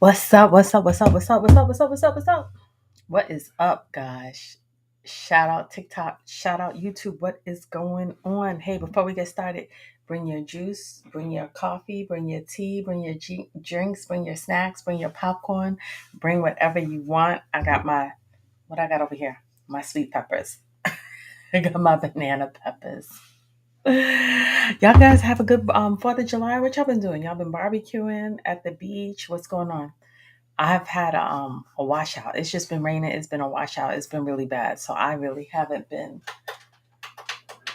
What's up? What's up? What's up? What's up? What's up? What's up? What's up? What's up? What is up, guys? Shout out TikTok, shout out YouTube. What is going on? Hey, before we get started, bring your juice, bring your coffee, bring your tea, bring your drinks, bring your snacks, bring your popcorn, bring whatever you want. I got what I got over here? My sweet peppers. I got my banana peppers. Y'all guys have a good 4th of July. What y'all been doing? Y'all been barbecuing at the beach? What's going on? I've had a washout. It's just been raining. It's been a washout. It's been really bad. So I really haven't been.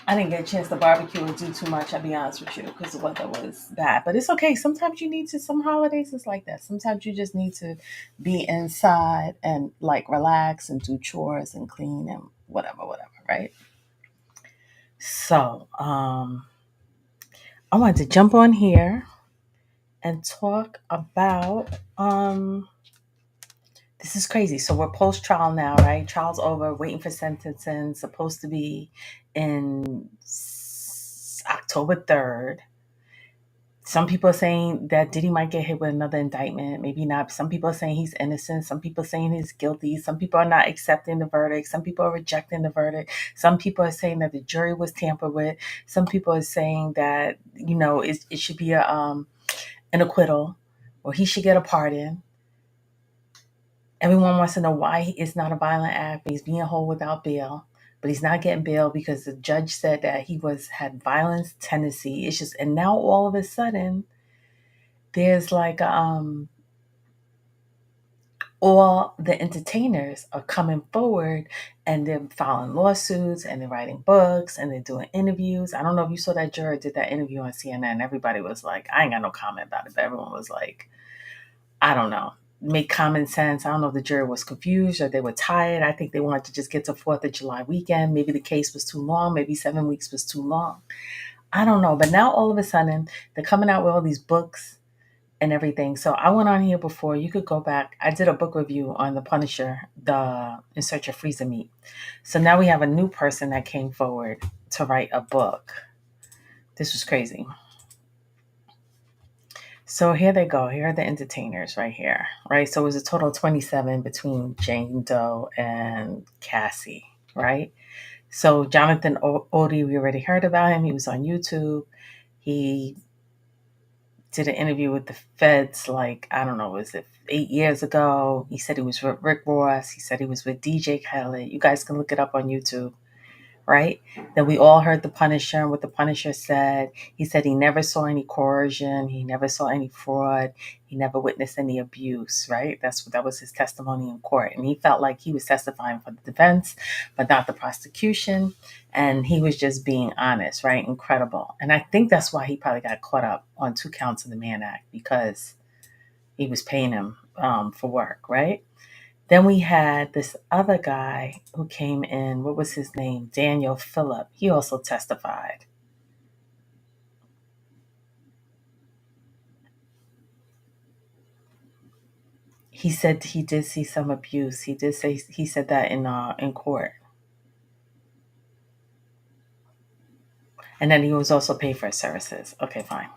I didn't get a chance to barbecue or do too much. I'll be honest with you, because the weather was bad. But it's okay. Sometimes you need to. Some holidays it's like that. Sometimes you just need to be inside and like relax and do chores and clean and whatever, right? So I wanted to jump on here and talk about this is crazy. So we're post trial now, right? Trial's over, waiting for sentencing, supposed to be in October 3rd. Some people are saying that Diddy might get hit with another indictment, maybe not. Some people are saying he's innocent. Some people are saying he's guilty. Some people are not accepting the verdict. Some people are rejecting the verdict. Some people are saying that the jury was tampered with. Some people are saying that, it should be an acquittal, or he should get a pardon. Everyone wants to know why it's not a violent act, but he's being held without bail. But he's not getting bail because the judge said that he had violence tendency. It's just, and now all of a sudden, there's like all the entertainers are coming forward and they're filing lawsuits and they're writing books and they're doing interviews. I don't know if you saw that juror did that interview on CNN. Everybody was like, I ain't got no comment about it, but everyone was like, I don't know. Make common sense. I don't know if the jury was confused or they were tired. I think they wanted to just get to 4th of July weekend. Maybe the case was too long. Maybe 7 weeks was too long. I don't know. But now all of a sudden, they're coming out with all these books and everything. So I went on here before. You could go back. I did a book review on The Punisher, the In Search of Freezer Meat. So now we have a new person that came forward to write a book. This was crazy. So here they go. Here are the entertainers right here, right? So it was a total of 27 between Jane Doe and Cassie, right? So Jonathan Odie, we already heard about him. He was on YouTube. He did an interview with the feds, like, I don't know, was it 8 years ago? He said he was with Rick Ross. He said he was with DJ Khaled. You guys can look it up on YouTube. Right? Then we all heard the Punisher and what the Punisher said. He said he never saw any coercion. He never saw any fraud. He never witnessed any abuse, right? That was his testimony in court. And he felt like he was testifying for the defense, but not the prosecution. And he was just being honest, right? Incredible. And I think that's why he probably got caught up on 2 counts of the Mann Act, because he was paying him for work, right? Then we had this other guy who came in. What was his name? Daniel Phillip. He also testified. He said he did see some abuse. He said that in court. And then he was also paid for his services. Okay, fine.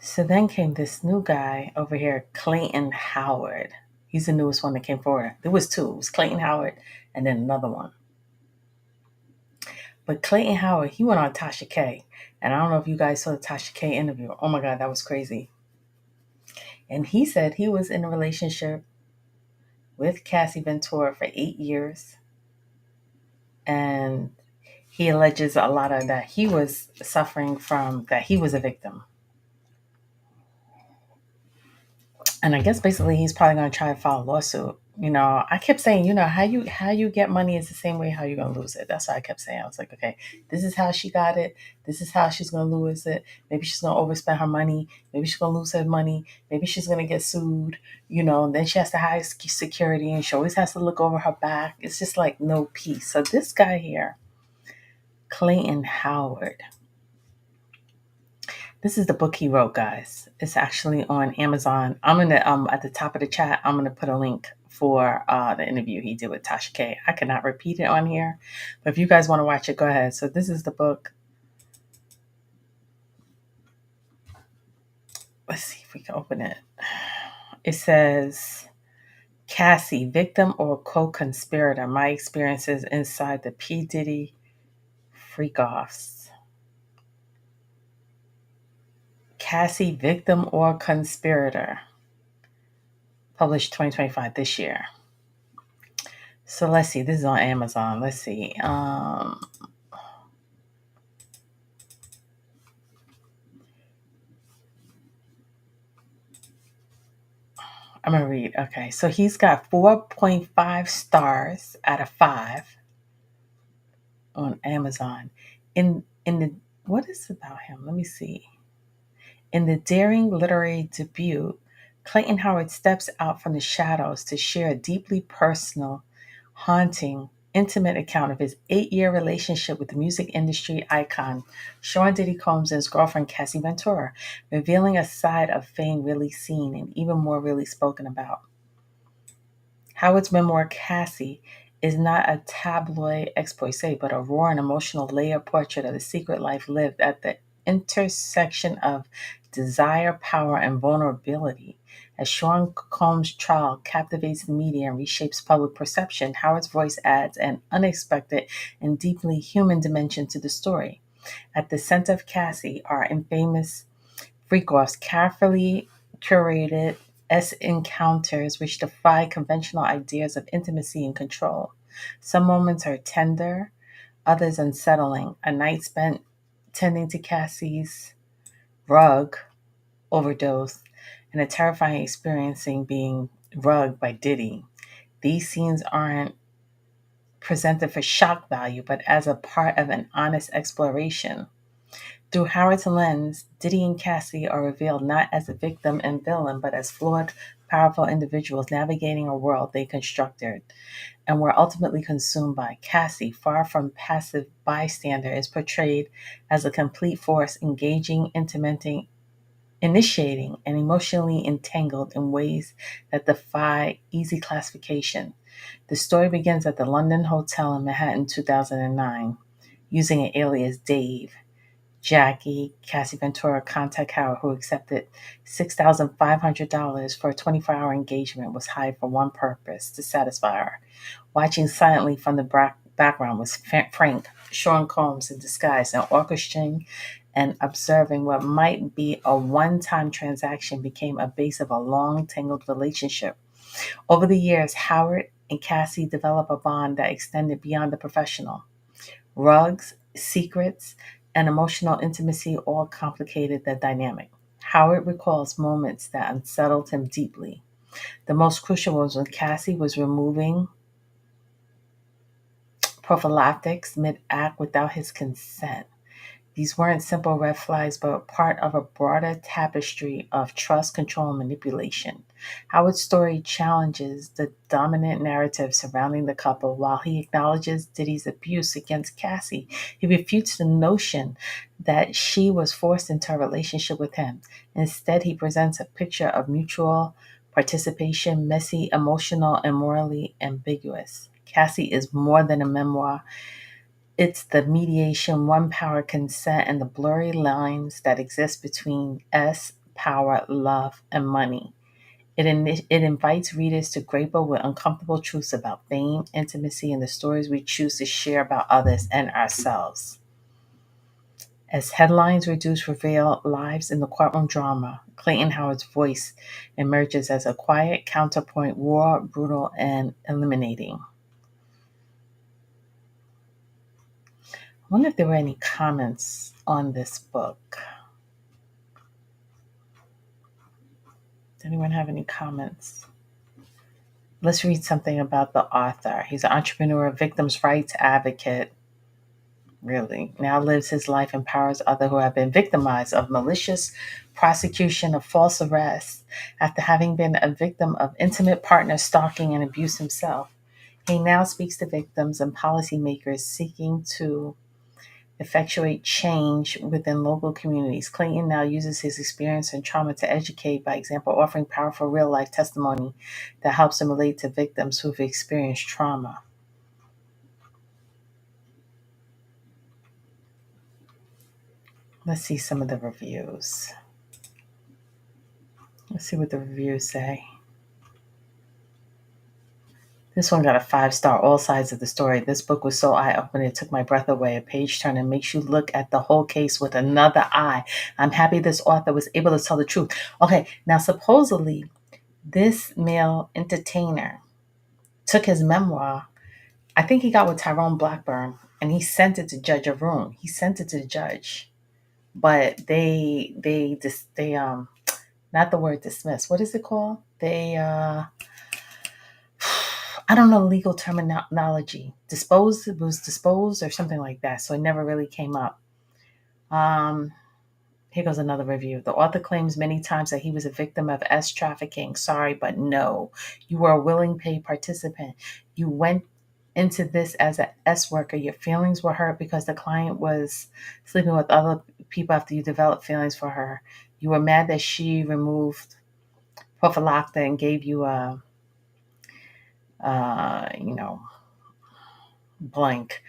So then came this new guy over here, Clayton Howard. He's the newest one that came forward. There was 2. It was Clayton Howard and then another one. But Clayton Howard, he went on Tasha K. And I don't know if you guys saw the Tasha K interview. Oh my God, that was crazy. And he said he was in a relationship with Cassie Ventura for 8 years. And he alleges a lot of that he was suffering from, that he was a victim. And I guess basically he's probably going to try to file a lawsuit. I kept saying, how you get money is the same way how you're going to lose it. That's what I kept saying. I was like, okay, this is how she got it. This is how she's going to lose it. Maybe she's going to overspend her money. Maybe she's going to lose her money. Maybe she's going to get sued. And then she has to hire security, and she always has to look over her back. It's just like no peace. So this guy here, Clayton Howard, this is the book he wrote, guys. It's actually on Amazon. I'm gonna at the top of the chat, I'm gonna put a link for the interview he did with Tasha K. I cannot repeat it on here, but if you guys want to watch it, go ahead. So this is the book. Let's see if we can open it. It says, Cassie, victim or co-conspirator? My experiences inside the P. Diddy freak-offs. Cassie, victim or conspirator? Published 2025, this year. So let's see. This is on Amazon. Let's see. I'm going to read. Okay. So he's got 4.5 stars out of 5 on Amazon. What is it about him? Let me see. In the daring literary debut, Clayton Howard steps out from the shadows to share a deeply personal, haunting, intimate account of his 8-year relationship with the music industry icon Sean Diddy Combs and his girlfriend Cassie Ventura, revealing a side of fame really seen and even more really spoken about. Howard's memoir, Cassie, is not a tabloid expose, but a raw and emotional layered portrait of the secret life lived at the intersection of desire, power, and vulnerability. As Sean Combs' trial captivates the media and reshapes public perception, Howard's voice adds an unexpected and deeply human dimension to the story. At the center of Cassie are infamous freak-offs, carefully curated encounters which defy conventional ideas of intimacy and control. Some moments are tender, others unsettling. A night spent tending to Cassie's rug overdose, and a terrifying experiencing being rugged by Diddy. These scenes aren't presented for shock value, but as a part of an honest exploration. Through Howard's lens, Diddy and Cassie are revealed not as a victim and villain, but as flawed, powerful individuals navigating a world they constructed and were ultimately consumed by. Cassie, far from passive bystander, is portrayed as a complete force, engaging, initiating, and emotionally entangled in ways that defy easy classification. The story begins at the London Hotel in Manhattan, 2009, using an alias Dave. Jackie, Cassie Ventura, contact Howard, who accepted $6,500 for a 24-hour engagement, was hired for one purpose, to satisfy her. Watching silently from the background was Frank, Sean Combs in disguise, and orchestrating and observing what might be a one-time transaction became a base of a long, tangled relationship. Over the years, Howard and Cassie developed a bond that extended beyond the professional. Rugs, secrets, and emotional intimacy all complicated the dynamic. Howard recalls moments that unsettled him deeply. The most crucial was when Cassie was removing prophylactics mid-act without his consent. These weren't simple red flags, but part of a broader tapestry of trust, control, and manipulation. Howard's story challenges the dominant narrative surrounding the couple. While he acknowledges Diddy's abuse against Cassie, he refutes the notion that she was forced into a relationship with him. Instead, he presents a picture of mutual participation, messy, emotional, and morally ambiguous. Cassie is more than a memoir. It's the mediation, one power, consent, and the blurry lines that exist between power, love, and money. It invites readers to grapple with uncomfortable truths about fame, intimacy, and the stories we choose to share about others and ourselves. As headlines reduce reveal lives in the courtroom drama, Clayton Howard's voice emerges as a quiet counterpoint, raw, brutal, and eliminating. I wonder if there were any comments on this book. Does anyone have any comments? Let's read something about the author. He's an entrepreneur, victims' rights advocate, really. Now lives his life, empowers others who have been victimized of malicious prosecution of false arrest after having been a victim of intimate partner stalking and abuse himself. He now speaks to victims and policymakers seeking to effectuate change within local communities. Clayton now uses his experience and trauma to educate, by example, offering powerful real life testimony that helps him relate to victims who've experienced trauma. Let's see some of the reviews. Let's see what the reviews say. This one got a 5-star, all sides of the story. This book was so eye-opening, it took my breath away. A page turner makes you look at the whole case with another eye. I'm happy this author was able to tell the truth. Okay, now supposedly this male entertainer took his memoir. I think he got with Tyrone Blackburn, and he sent it to Judge Arun. He sent it to the judge, but they not the word dismiss. What is it called? I don't know legal terminology. Disposed, it was disposed or something like that. So it never really came up. Um, Here goes another review. The author claims many times that he was a victim of S trafficking. Sorry, but no. You were a willing paid participant. You went into this as a S worker. Your feelings were hurt because the client was sleeping with other people after you developed feelings for her. You were mad that she removed prophylacta and gave you a, you know, blank.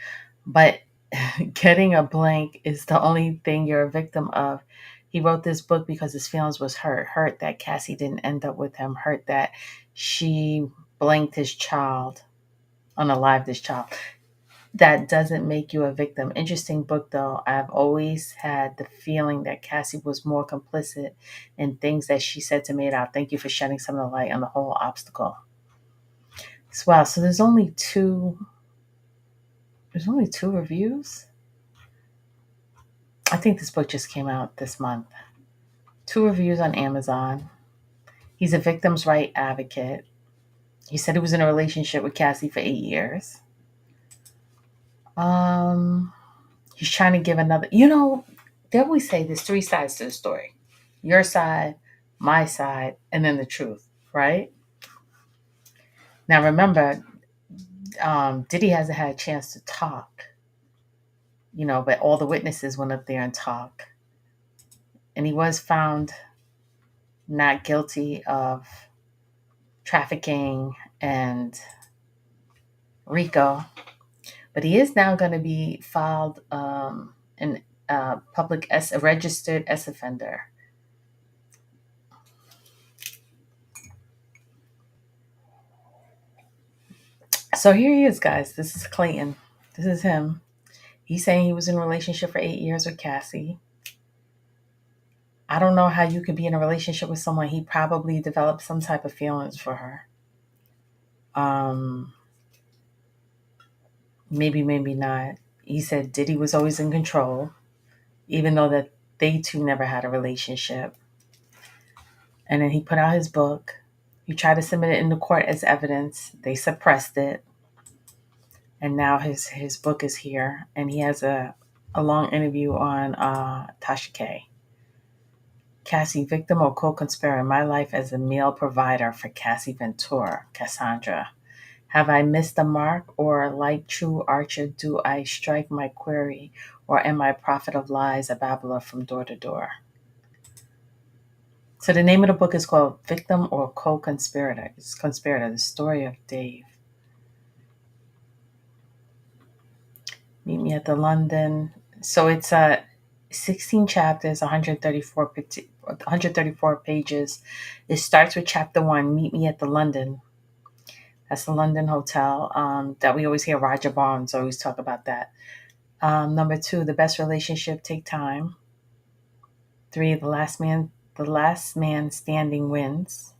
But getting a blank is the only thing you're a victim of. He wrote this book because his feelings was hurt that Cassie didn't end up with him, hurt that she blanked his child, unalived his child. That doesn't make you a victim. Interesting book though. I've always had the feeling that Cassie was more complicit in things that she said to me out. Thank you for shedding some of the light on the whole obstacle. So, wow, so there's only two reviews. I think this book just came out this month. 2 reviews on Amazon. He's a victim's right advocate. He said he was in a relationship with Cassie for 8 years. He's trying to give another, they always say there's 3 sides to the story. Your side, my side, and then the truth, right? Now remember, Diddy hasn't had a chance to talk, but all the witnesses went up there and talked. And he was found not guilty of trafficking and RICO, but he is now going to be filed in public as a registered S offender. So here he is, guys. This is Clayton. This is him. He's saying he was in a relationship for 8 years with Cassie. I don't know how you could be in a relationship with someone. He probably developed some type of feelings for her. Maybe not. He said Diddy was always in control, even though that they two never had a relationship. And then he put out his book. He tried to submit it in the court as evidence. They suppressed it. And now his book is here. And he has a long interview on Tasha K. Cassie, victim or co-conspirator? My life as a male provider for Cassie Ventura, Cassandra. Have I missed the mark, or like true archer do I strike my quarry, or am I a prophet of lies, a babbler from door to door? So the name of the book is called Victim or Co-conspirator. It's Conspirator, the story of Dave. Meet me at the London. So it's 16 chapters, 134 pages. It starts with chapter 1, Meet Me at the London. That's the London hotel that we always hear Roger Barnes always talk about that. Number 2, The Best Relationship Take Time. 3, The Last Man Standing Wins.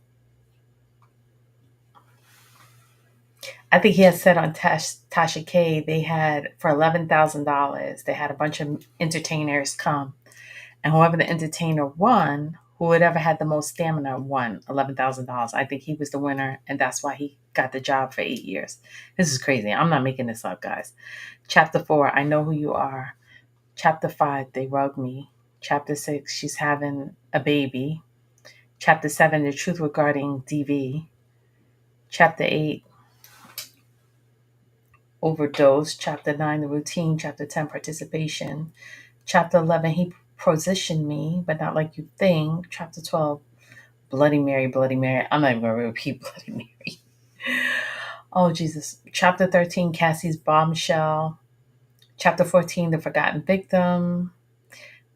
I think he had said on Tasha K, they had, for $11,000, they had a bunch of entertainers come. And whoever the entertainer won, whoever had the most stamina won $11,000. I think he was the winner, and that's why he got the job for 8 years. This is crazy. I'm not making this up, guys. Chapter 4, I Know Who You Are. Chapter 5, They Rug Me. Chapter 6, She's Having a Baby. Chapter 7, The Truth Regarding DV. Chapter 8, Overdose. Chapter 9, The Routine. Chapter 10, Participation. Chapter 11, He Positioned Me, but not like you think. Chapter 12, Bloody Mary, Bloody Mary. I'm not even going to repeat Bloody Mary. Oh, Jesus. Chapter 13, Cassie's Bombshell. Chapter 14, The Forgotten Victim.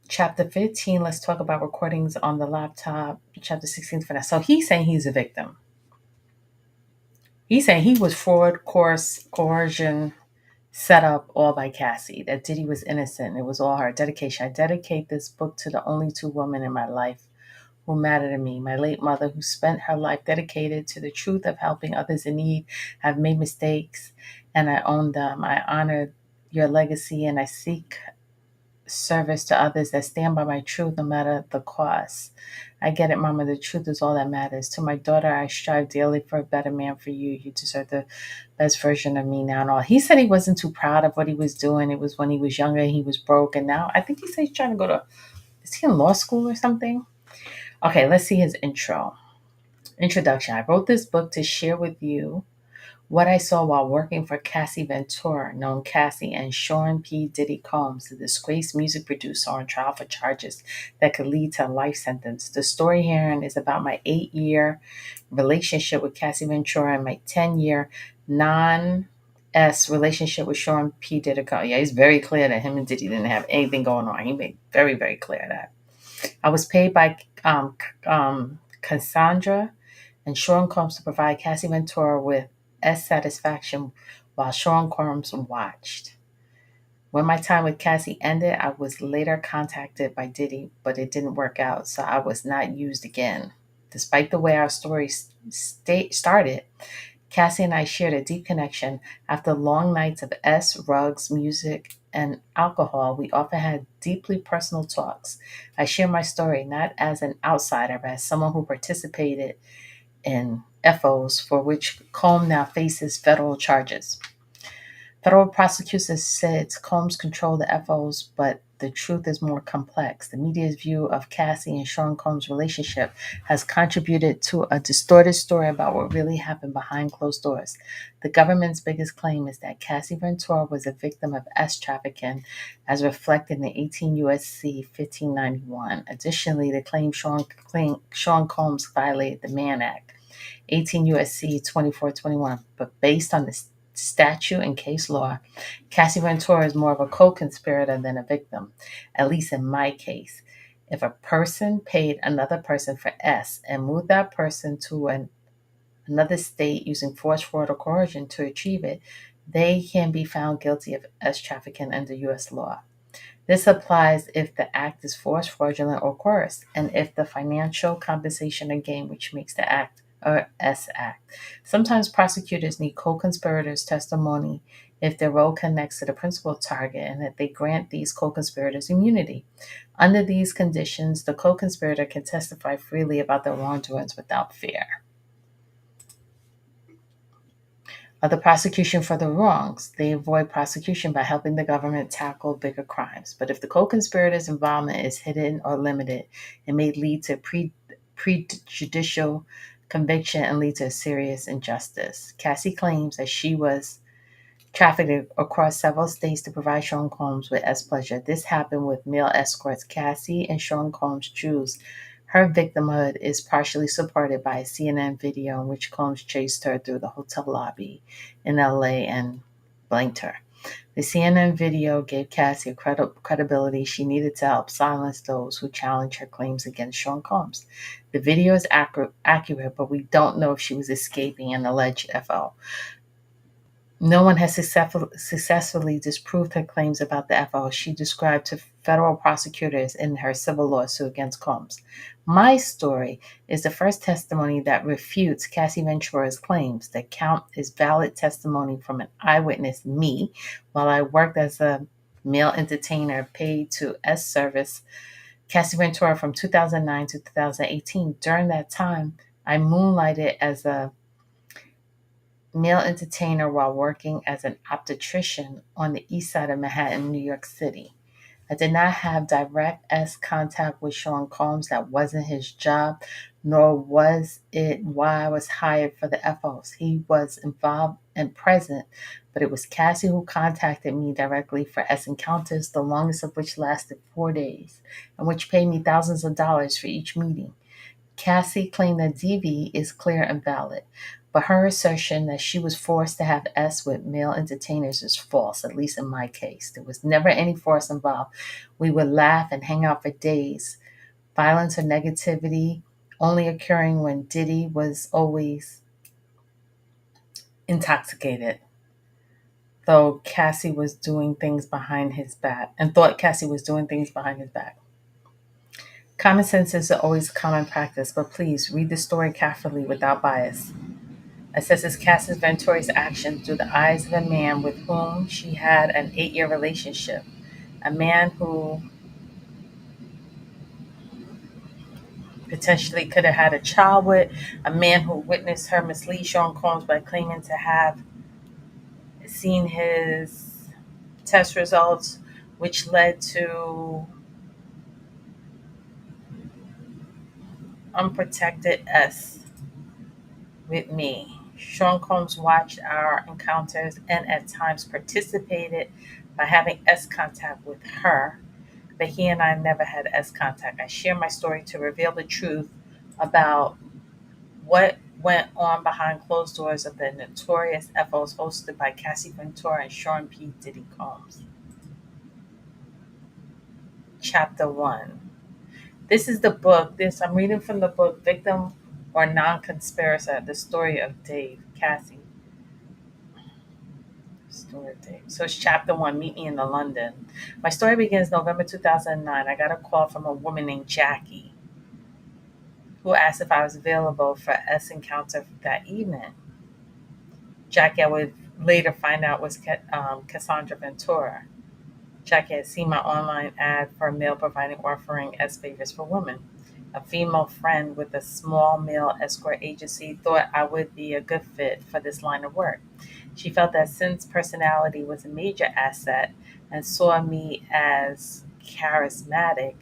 Chapter 15, let's talk about recordings on the laptop. Chapter 16, for that. So he's saying he's a victim. He's saying he was fraud, coercion, set up all by Cassie, that Diddy was innocent. It was all her dedication. I dedicate this book to the only two women in my life who mattered to me. My late mother, who spent her life dedicated to the truth of helping others in need, have made mistakes, and I own them. I honor your legacy, and I seek service to others that stand by my truth no matter the cost. I get it, Mama. The truth is all that matters. To my daughter, I strive daily for a better man for you. You deserve the best version of me now and all. He said he wasn't too proud of what he was doing. It was when he was younger, he was broke. And now I think he said he's trying to go to, is he in law school or something? Okay, let's see his introduction. I wrote this book to share with you what I saw while working for Cassie Ventura, known Cassie, and Sean P. Diddy Combs, the disgraced music producer on trial for charges that could lead to a life sentence. The story herein is about my 8-year relationship with Cassie Ventura and my 10-year non-S relationship with Sean P. Diddy Combs. Yeah, he's very clear that him and Diddy didn't have anything going on. He made very, very clear that. I was paid by Cassandra and Sean Combs to provide Cassie Ventura with satisfaction while Sean Combs watched. When my time with Cassie ended, I was later contacted by Diddy, but it didn't work out, so I was not used again. Despite the way our story started, Cassie and I shared a deep connection. After long nights of rugs, music, and alcohol, we often had deeply personal talks. I share my story not as an outsider, but as someone who participated in FOs for which Combs now faces federal charges. Federal prosecutors said Combs controlled the FOs, but the truth is more complex. The media's view of Cassie and Sean Combs' relationship has contributed to a distorted story about what really happened behind closed doors. The government's biggest claim is that Cassie Ventura was a victim of trafficking, as reflected in the 18 U.S.C. 1591. Additionally, they claim Sean Combs violated the Mann Act, 18 U.S.C. 2421, but based on the statute and case law, Cassie Ventura is more of a co-conspirator than a victim, at least in my case. If a person paid another person for and moved that person to another state using force, fraud, or coercion to achieve it, they can be found guilty of trafficking under U.S. law. This applies if the act is forced, fraudulent, or coerced, and if the financial compensation or gain which makes the act or act. Sometimes prosecutors need co-conspirators' testimony if their role connects to the principal target and that they grant these co-conspirators immunity. Under these conditions, the co-conspirator can testify freely about their wrongdoings without fear of the prosecution for the wrongs. They avoid prosecution by helping the government tackle bigger crimes. But if the co-conspirator's involvement is hidden or limited, it may lead to prejudicial conviction and lead to a serious injustice. Cassie claims that she was trafficked across several states to provide Sean Combs with pleasure. This happened with male escorts. Cassie and Sean Combs choose. Her victimhood is partially supported by a CNN video in which Combs chased her through the hotel lobby in LA and blanked her. The CNN video gave Cassie credibility she needed to help silence those who challenge her claims against Sean Combs. The video is accurate, but we don't know if she was escaping an alleged FO. No one has successfully disproved her claims about the FO she described to federal prosecutors in her civil lawsuit against Combs. My story is the first testimony that refutes Cassie Ventura's claims. The count is valid testimony from an eyewitness, me, while I worked as a male entertainer paid to service Cassie Ventura from 2009 to 2018. During that time, I moonlighted as a male entertainer while working as an obstetrician on the east side of Manhattan, New York City. I did not have direct contact with Sean Combs. That wasn't his job, nor was it why I was hired for the FOs. He was involved and present, but it was Cassie who contacted me directly for encounters, the longest of which lasted 4 days, and which paid me thousands of dollars for each meeting. Cassie claimed that DV is clear and valid, but her assertion that she was forced to have with male entertainers is false, at least in my case. There was never any force involved. We would laugh and hang out for days. Violence or negativity only occurring when Diddy was always intoxicated, though Cassie was doing things behind his back, and thought Cassie was doing things behind his back. Common sense is always common practice, but please read the story carefully without bias. Assesses Cassie Ventura's actions through the eyes of a man with whom she had an 8-year relationship, a man who potentially could have had a child with, a man who witnessed her mislead Sean Combs by claiming to have seen his test results, which led to unprotected with me. Sean Combs watched our encounters and at times participated by having contact with her, but he and I never had contact. I share my story to reveal the truth about what went on behind closed doors of the notorious FOs hosted by Cassie Ventura and Sean P. Diddy Combs. Chapter 1. This is the book. I'm reading from the book Victim or Non-Conspirator, the story of Dave, Cassie. Story of Dave. So it's chapter 1, Meet Me in the London. My story begins November 2009. I got a call from a woman named Jackie who asked if I was available for encounter that evening. Jackie, I would later find out, was Cassandra Ventura. Jackie had seen my online ad for a male providing offering favors for women. A female friend with a small male escort agency thought I would be a good fit for this line of work. She felt that since personality was a major asset and saw me as charismatic,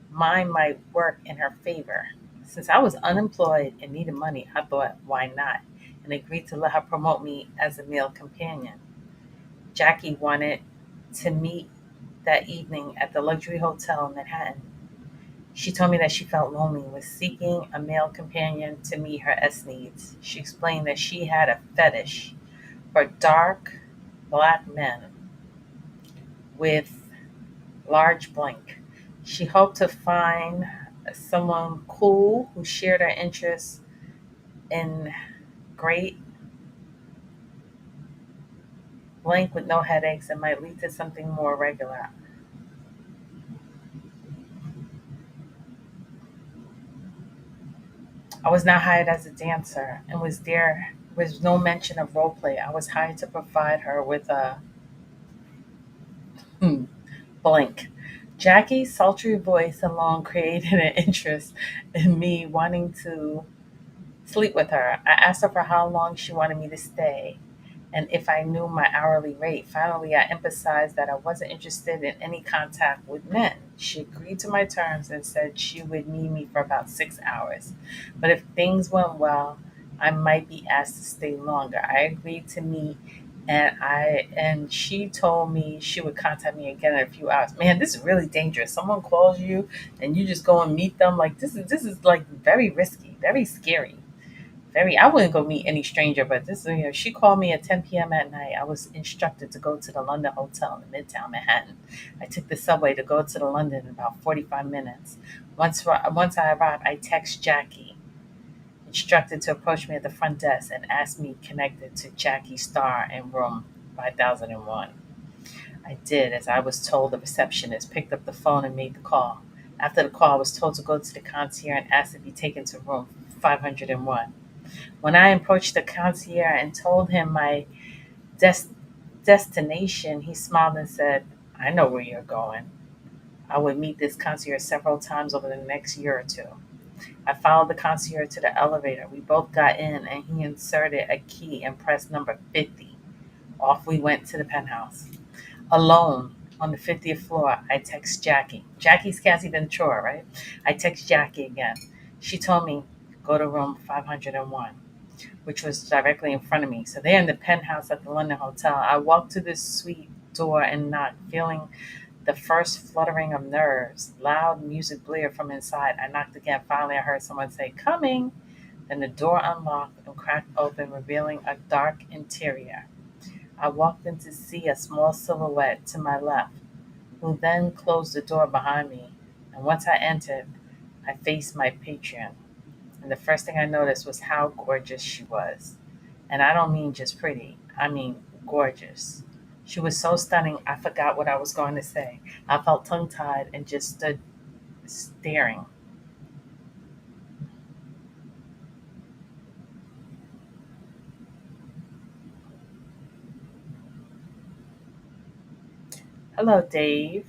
mine might work in her favor. Since I was unemployed and needed money, I thought, why not? And agreed to let her promote me as a male companion. Jackie wanted to meet that evening at the luxury hotel in Manhattan. She told me that she felt lonely, was seeking a male companion to meet her needs. She explained that she had a fetish for dark black men with large blank. She hoped to find someone cool who shared her interests in great blank with no headaches and might lead to something more regular. I was not hired as a dancer and there was no mention of role play. I was hired to provide her with a blank. Jackie's sultry voice alone created an interest in me wanting to sleep with her. I asked her for how long she wanted me to stay and if I knew my hourly rate. Finally, I emphasized that I wasn't interested in any contact with men. She agreed to my terms and said she would need me for about 6 hours. But if things went well, I might be asked to stay longer. I agreed to meet and she told me she would contact me again in a few hours. Man, this is really dangerous. Someone calls you and you just go and meet them. Like this is like very risky, very scary. Very, I wouldn't go meet any stranger, but this, she called me at 10 p.m. at night. I was instructed to go to the London Hotel in Midtown Manhattan. I took the subway to go to the London in about 45 minutes. Once I arrived, I text Jackie, instructed to approach me at the front desk and ask me connected to Jackie Star in room 5001. I did as I was told. The receptionist picked up the phone and made the call. After the call, I was told to go to the concierge and ask to be taken to room 501. When I approached the concierge and told him my des- destination, he smiled and said, I know where you're going. I would meet this concierge several times over the next year or two. I followed the concierge to the elevator. We both got in, and he inserted a key and pressed number 50. Off we went to the penthouse. Alone on the 50th floor, I text Jackie. Jackie's Cassie Ventura, right? I text Jackie again. She told me, go to room 501, which was directly in front of me. So they're in the penthouse at the London Hotel. I walked to this suite door and knocked, feeling the first fluttering of nerves. Loud music blared from inside. I knocked again. Finally, I heard someone say, coming. Then the door unlocked and cracked open, revealing a dark interior. I walked in to see a small silhouette to my left, who then closed the door behind me. And once I entered, I faced my patron. And the first thing I noticed was how gorgeous she was. And I don't mean just pretty, I mean gorgeous. She was so stunning, I forgot what I was going to say. I felt tongue tied and just stood staring. Hello, Dave.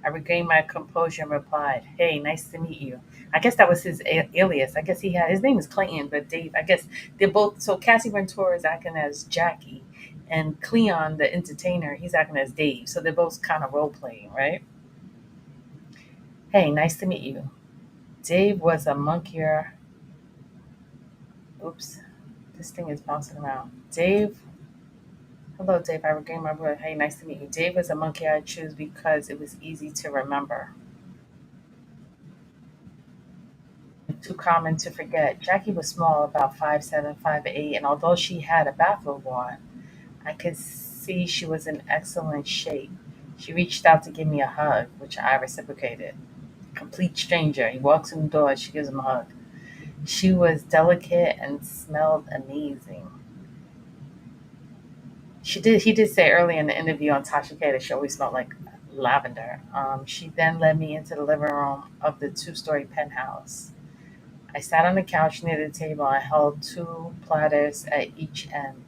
I regained my composure and replied, hey, nice to meet you. I guess that was his alias. I guess his name is Clayton, but Dave, I guess they're both. So Cassie Ventura is acting as Jackie, and Cleon, the entertainer, he's acting as Dave. So they're both kind of role playing, right? Hey, nice to meet you. Dave was a monkier. Oops, this thing is bouncing around. Hello, Dave. I regained my word. Hey, nice to meet you. Dave was a monkey I chose because it was easy to remember. Too common to forget. Jackie was small, about 5'7", 5'8", and although she had a bathrobe on, I could see she was in excellent shape. She reached out to give me a hug, which I reciprocated. Complete stranger. He walks in the door, she gives him a hug. She was delicate and smelled amazing. He did say earlier in the interview on Tasha K that she always smelled like lavender. She then led me into the living room of the two-story penthouse. I sat on the couch near the table and held two platters at each end.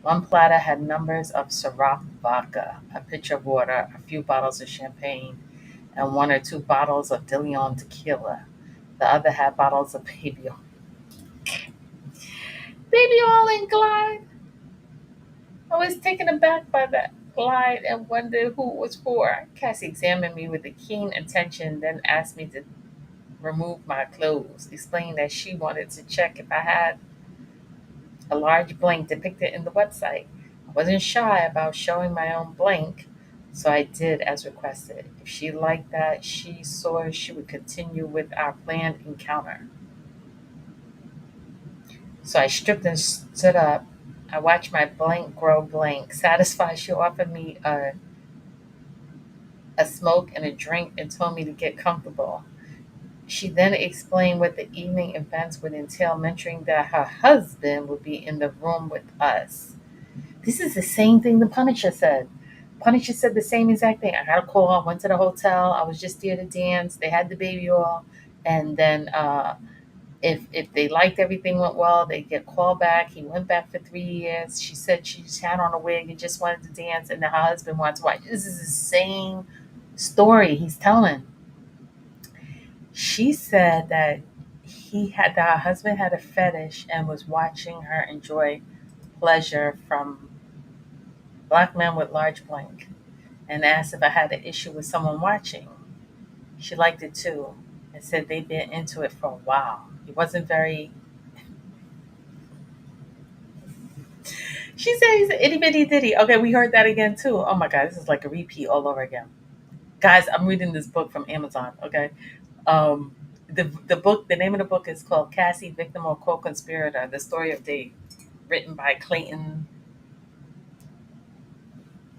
One platter had numbers of Ciroc vodka, a pitcher of water, a few bottles of champagne, and one or two bottles of De Leon tequila. The other had bottles of baby oil and Glide. I was taken aback by that Glide and wondered who it was for. Cassie examined me with a keen attention, then asked me to remove my clothes, explaining that she wanted to check if I had a large blank depicted in the website. I wasn't shy about showing my own blank, so I did as requested. If she liked that, she saw she would continue with our planned encounter. So I stripped and stood up. I watched my blank grow blank. Satisfied, she offered me a smoke and a drink and told me to get comfortable. She then explained what the evening events would entail, mentioning that her husband would be in the room with us. This is the same thing the Punisher said. Punisher said the same exact thing. I got a call, I went to the hotel, I was just there to dance, they had the baby oil, and then if they liked everything went well, they get called back. He went back for 3 years. She said she just had on a wig and just wanted to dance, and then her husband wanted to watch. This is the same story he's telling. She said that her husband had a fetish and was watching her enjoy pleasure from black men with large blank, and asked if I had an issue with someone watching. She liked it too and said they'd been into it for a while. He wasn't very. She said he's an itty bitty ditty. Okay, we heard that again too. Oh my god, this is like a repeat all over again. Guys, I'm reading this book from Amazon. Okay, um, The name of the book is called Cassie, Victim or Co-conspirator: The Story of Dave, written by Clayton.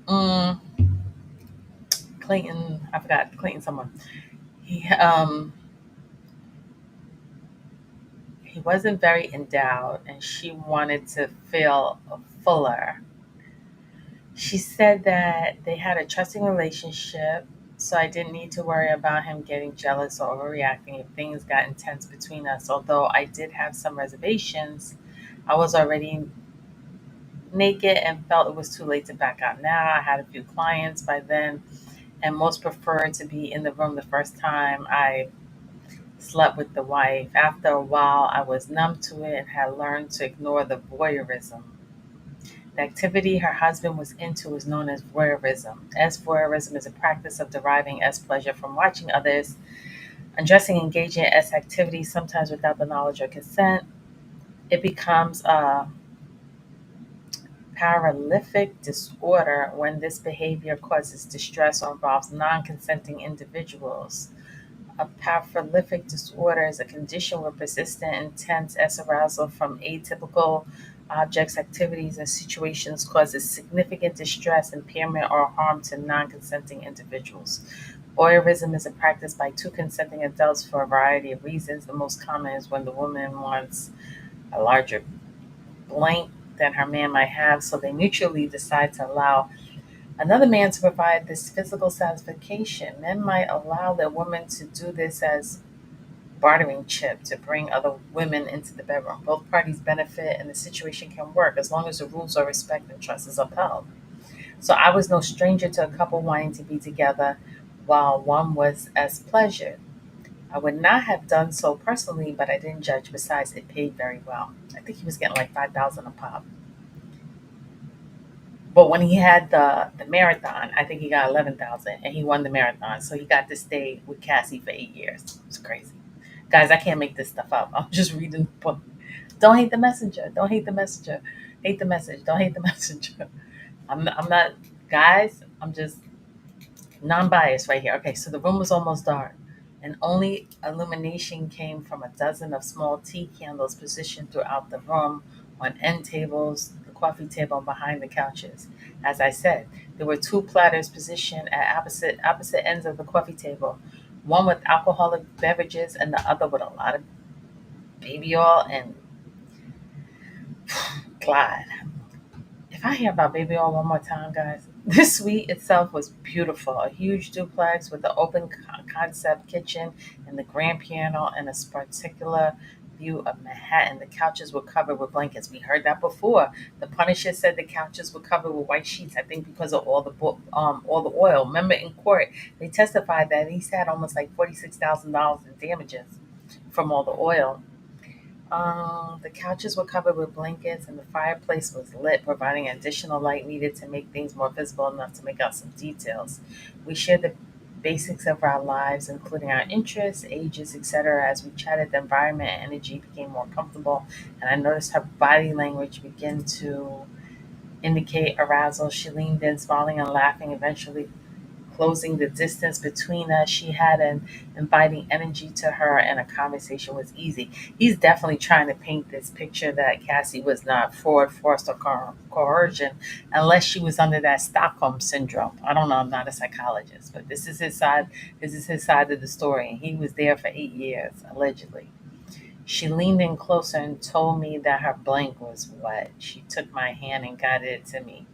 Mm, Clayton, I forgot Clayton someone. He he wasn't very endowed, and she wanted to feel fuller. She said that they had a trusting relationship, so I didn't need to worry about him getting jealous or overreacting if things got intense between us. Although I did have some reservations, I was already naked and felt it was too late to back out now. I had a few clients by then, and most preferred to be in the room the first time I slept with the wife. After a while, I was numb to it and had learned to ignore the voyeurism. The activity her husband was into is known as voyeurism. As voyeurism is a practice of deriving as pleasure from watching others undressing, engaging in S activities, sometimes without the knowledge or consent. It becomes a paralytic disorder when this behavior causes distress or involves non consenting individuals. A paraprolific disorder is a condition where persistent, intense S arousal from atypical objects, activities, and situations causes significant distress, impairment, or harm to non consenting individuals. Voyeurism is a practice by two consenting adults for a variety of reasons. The most common is when the woman wants a larger blank than her man might have, so they mutually decide to allow another man to provide this physical satisfaction. Men might allow their women to do this as bartering chip to bring other women into the bedroom. Both parties benefit and the situation can work as long as the rules are respected and trust is upheld. So I was no stranger to a couple wanting to be together while one was as pleasured. I would not have done so personally, but I didn't judge. Besides, it paid very well. I think he was getting like 5,000 a pop. But when he had the marathon, I think he got 11,000, and he won the marathon. So he got to stay with Cassie for 8 years. It's crazy, guys. I can't make this stuff up. I'm just reading the book. Don't hate the messenger. Don't hate the messenger. Hate the message. Don't hate the messenger. I'm not, guys. I'm just non-biased right here. Okay, so the room was almost dark, and only illumination came from a dozen of small tea candles positioned throughout the room on end tables, the coffee table, and behind the couches. As I said, there were two platters positioned at opposite ends of the coffee table, one with alcoholic beverages and the other with a lot of baby oil and Clyde. If I hear about baby oil one more time, guys, this suite itself was beautiful. A huge duplex with an open concept kitchen and the grand piano and a spectacular view of Manhattan. The couches were covered with blankets. We heard that before. The Punisher said the couches were covered with white sheets. I think because of all the oil. Remember in court, they testified that he's had almost like $46,000 in damages from all the oil. The couches were covered with blankets and the fireplace was lit, providing additional light needed to make things more visible enough to make out some details. We shared the basics of our lives, including our interests, ages, etc. As we chatted, the environment and energy became more comfortable, and I noticed her body language begin to indicate arousal. She leaned in, smiling and laughing, eventually closing the distance between us. She had an inviting energy to her, and a conversation was easy. He's definitely trying to paint this picture that Cassie was not fraud, force, or coercion, unless she was under that Stockholm syndrome. I don't know. I'm not a psychologist, but this is his side. This is his side of the story. And he was there for 8 years, allegedly. She leaned in closer and told me that her blank was wet. She took my hand and guided it to me.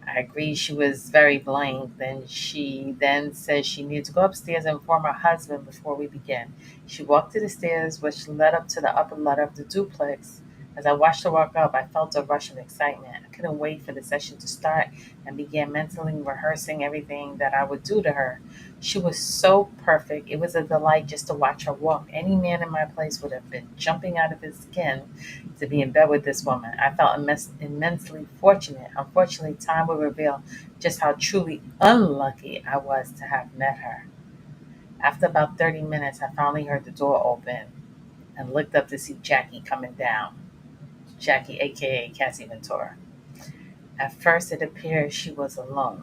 I agreed she was very blank. Then she then said she needed to go upstairs and inform her husband before we began. She walked to the stairs, which led up to the upper level of the duplex. As I watched her walk up, I felt a rush of excitement. I couldn't wait for the session to start and began mentally rehearsing everything that I would do to her. She was so perfect. It was a delight just to watch her walk. Any man in my place would have been jumping out of his skin to be in bed with this woman. I felt immensely fortunate. Unfortunately, time will reveal just how truly unlucky I was to have met her. After about 30 minutes, I finally heard the door open and looked up to see Jackie coming down. Jackie, aka Cassie Ventura. At first, it appeared she was alone.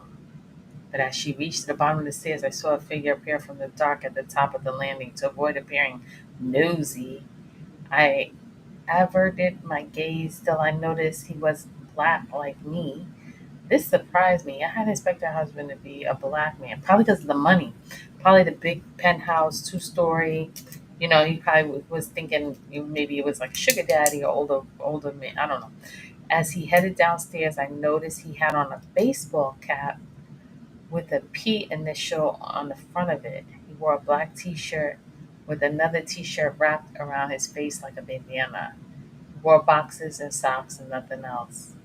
But as she reached the bottom of the stairs, I saw a figure appear from the dark at the top of the landing. To avoid appearing nosy, I averted my gaze till I noticed he was black like me. This surprised me. I hadn't expected her husband to be a black man, probably because of the money. Probably the big penthouse, 2-story. He probably was thinking maybe it was like sugar daddy or older man. I don't know. As he headed downstairs, I noticed he had on a baseball cap with a P initial on the front of it. He wore a black T-shirt with another T-shirt wrapped around his face like a bandana. He wore boxes and socks and nothing else.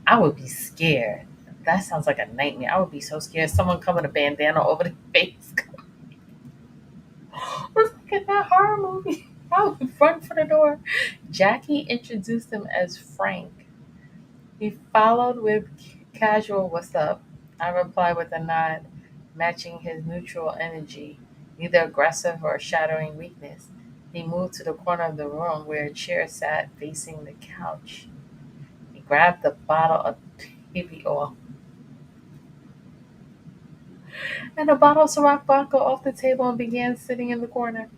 I would be scared. That sounds like a nightmare. I would be so scared. Someone come with a bandana over the face. It's like in that horror movie. I would run for the door. Jackie introduced him as Frank. He followed with casual "What's up?" I replied with a nod, matching his neutral energy, neither aggressive or shadowing weakness. He moved to the corner of the room where a chair sat facing the couch. He grabbed a bottle of baby oil and a bottle of Ciroc vodka off the table and began sitting in the corner.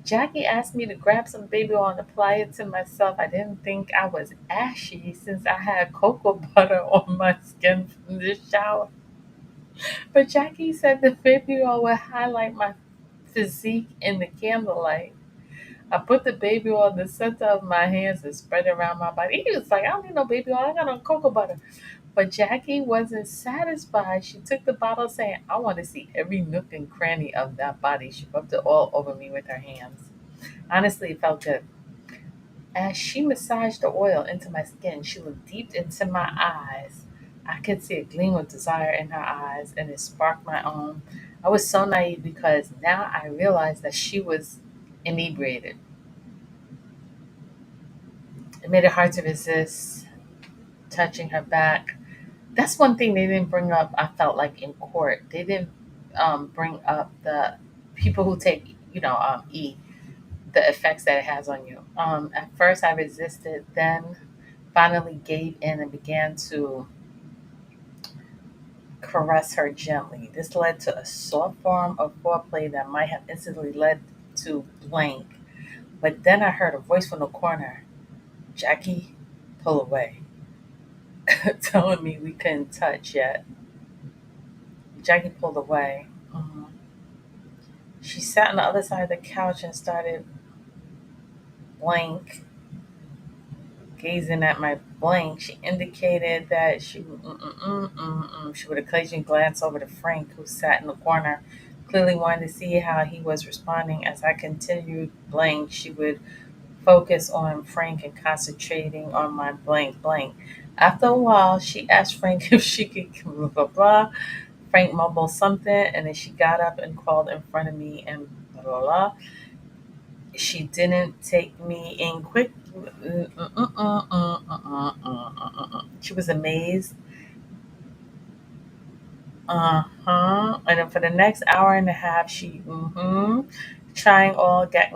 Jackie asked me to grab some baby oil and apply it to myself. I didn't think I was ashy since I had cocoa butter on my skin from the shower. But Jackie said the baby oil would highlight my physique in the candlelight. I put the baby oil in the center of my hands and spread it around my body. He was like, I don't need no baby oil. I got no cocoa butter. But Jackie wasn't satisfied. She took the bottle saying, I want to see every nook and cranny of that body. She rubbed it all over me with her hands. Honestly, it felt good. As she massaged the oil into my skin, she looked deep into my eyes. I could see a gleam of desire in her eyes, and it sparked my own. I was so naive because now I realized that she was inebriated. It made it hard to resist touching her back. That's one thing they didn't bring up. I felt like in court, they didn't bring up the people who take, the effects that it has on you. At first, I resisted, then finally gave in and began to caress her gently. This led to a soft form of foreplay that might have instantly led to blank. But then I heard a voice from the corner, Jackie, pull away, telling me we couldn't touch yet. Jackie pulled away. She sat on the other side of the couch and started blank, gazing at my blank. She indicated that she would occasionally glance over to Frank, who sat in the corner, clearly wanting to see how he was responding. As I continued blank, she would focus on Frank and concentrating on my blank blank. After a while, she asked Frank if she could blah blah blah. Frank mumbled something, and then she got up and crawled in front of me and blah blah blah. She didn't take me in quick. She was amazed. And then for the next hour and a half, she trying all get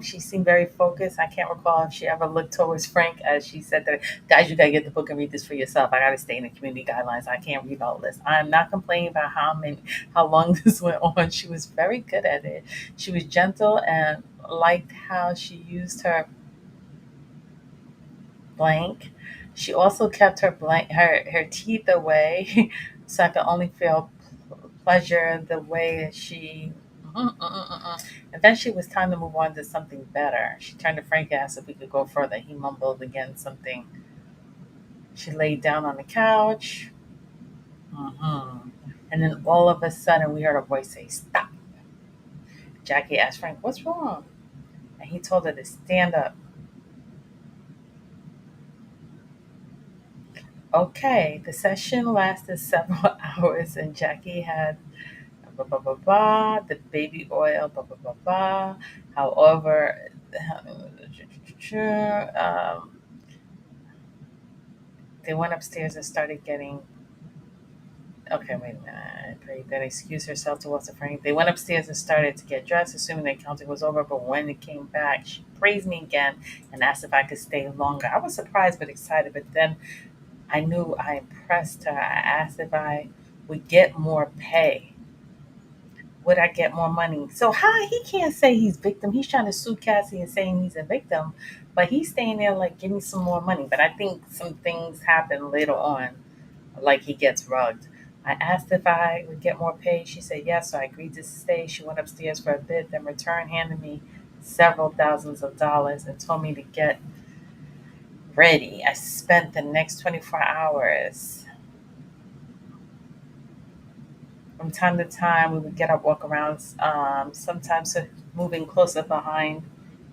She seemed very focused. I can't recall if she ever looked towards Frank as she said that, guys, you gotta get the book and read this for yourself. I gotta stay in the community guidelines. I can't read all this. I'm not complaining about how long this went on. She was very good at it. She was gentle and liked how she used her blank. She also kept her teeth away, so I could only feel pleasure the way that she. Eventually, it was time to move on to something better. She turned to Frank and asked if we could go further. He mumbled again something. She laid down on the couch, and then all of a sudden, we heard a voice say, "Stop." Jackie asked Frank, "What's wrong?" And he told her to stand up. Okay, the session lasted several hours, and Jackie had blah blah blah blah, the baby oil, blah blah blah blah. However, um, they went upstairs and started getting. Okay, wait a minute. Bree then excused herself to Walter Frank. They went upstairs and started to get dressed, assuming the counting was over. But when it came back, she praised me again and asked if I could stay longer. I was surprised but excited. But then I knew I impressed her. I asked if I would get more pay? Would I get more money? So how he can't say he's victim? He's trying to sue Cassie and saying he's a victim, but he's staying there like, give me some more money. But I think some things happen later on, like he gets rugged. I asked if I would get more pay. She said yes, so I agreed to stay. She went upstairs for a bit, then returned, handed me several thousands of dollars, and told me to get ready. I spent the next 24 hours. From time to time, we would get up, walk around, sometimes moving closer behind.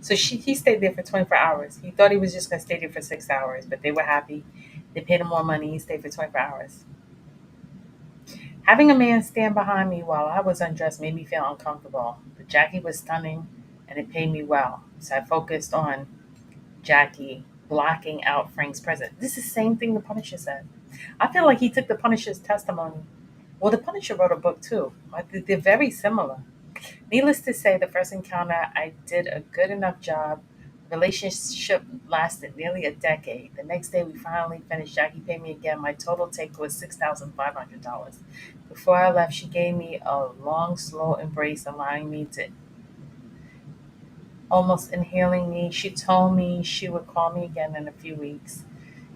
So he stayed there for 24 hours. He thought he was just going to stay there for 6 hours, but they were happy. They paid him more money. He stayed for 24 hours. Having a man stand behind me while I was undressed made me feel uncomfortable. But Jackie was stunning, and it paid me well. So I focused on Jackie blocking out Frank's presence. This is the same thing the Punisher said. I feel like he took the Punisher's testimony. Well, the Punisher wrote a book too. They're very similar. Needless to say, the first encounter, I did a good enough job. The relationship lasted nearly a decade. The next day, we finally finished. Jackie paid me again. My total take was $6,500. Before I left, she gave me a long, slow embrace, allowing me to almost inhaling me. She told me she would call me again in a few weeks.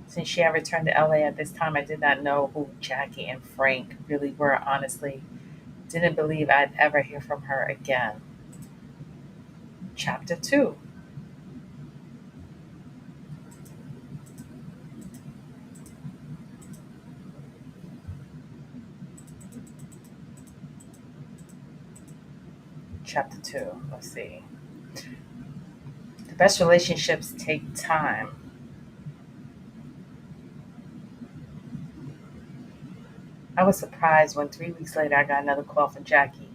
Since she had returned to LA at this time, I did not know who Jackie and Frank really were, honestly. Didn't believe I'd ever hear from her again. Chapter 2. Chapter 2. Let's see. The best relationships take time. I was surprised when 3 weeks later I got another call from Jackie.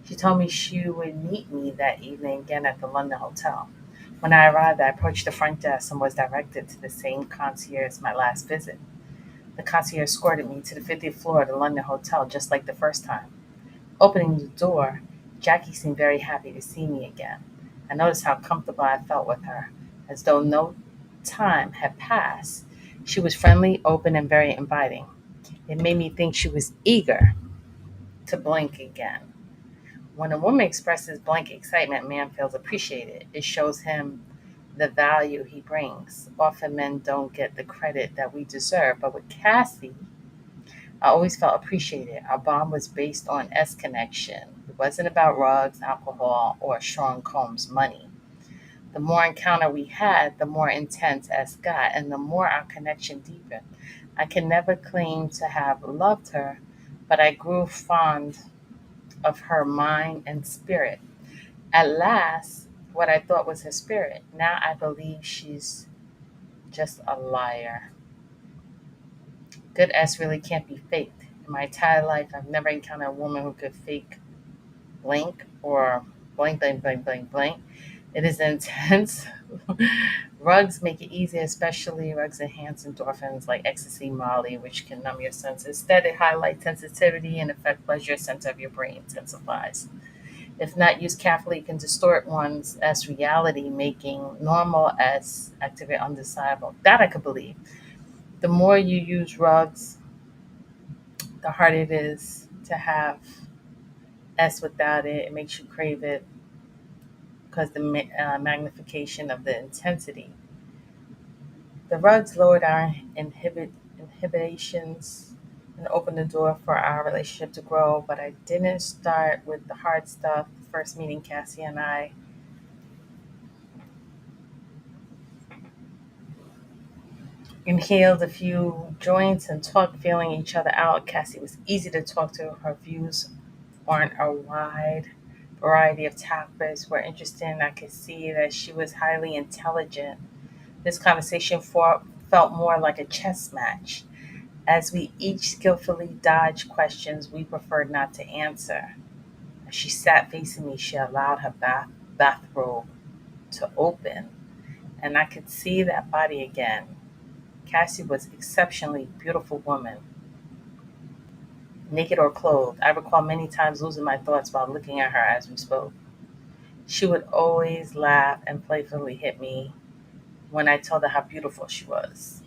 She told me she would meet me that evening again at the London hotel. When I arrived, I approached the front desk and was directed to the same concierge as my last visit. The concierge escorted me to the 50th floor of the London hotel just like the first time. Opening the door, Jackie seemed very happy to see me again. I noticed how comfortable I felt with her, as though no time had passed. She was friendly, open, and very inviting. It made me think she was eager to blink again. When a woman expresses blank excitement, a man feels appreciated. It shows him the value he brings. Often men don't get the credit that we deserve, but with Cassie, I always felt appreciated. Our bond was based on S connection. It wasn't about rugs, alcohol, or Sean Combs' money. The more encounter we had, the more intense S got, and the more our connection deepened. I can never claim to have loved her, but I grew fond of her mind and spirit. At last, what I thought was her spirit, now I believe she's just a liar. Good S really can't be faked. In my entire life, I've never encountered a woman who could fake blank or blank, blank, blank, blank, blank. It is intense. Rugs make it easy, especially rugs enhance endorphins like ecstasy, Molly, which can numb your senses. Instead, it highlights sensitivity and affect pleasure center of your brain intensifies. If not used carefully, it can distort one's as reality, making normal as activity undesirable. That I could believe. The more you use rugs, the harder it is to have S without it. It makes you crave it because the magnification of the intensity. The rugs lowered our inhibitions and opened the door for our relationship to grow, but I didn't start with the hard stuff. First meeting Cassie and I inhaled a few joints and talked, feeling each other out. Cassie was easy to talk to. Her views on a wide variety of topics were interesting. I could see that she was highly intelligent. This conversation felt more like a chess match. As we each skillfully dodged questions we preferred not to answer. As she sat facing me, she allowed her bathrobe to open, and I could see that body again. Cassie was exceptionally beautiful woman, naked or clothed. I recall many times losing my thoughts while looking at her as we spoke. She would always laugh and playfully hit me when I told her how beautiful she was.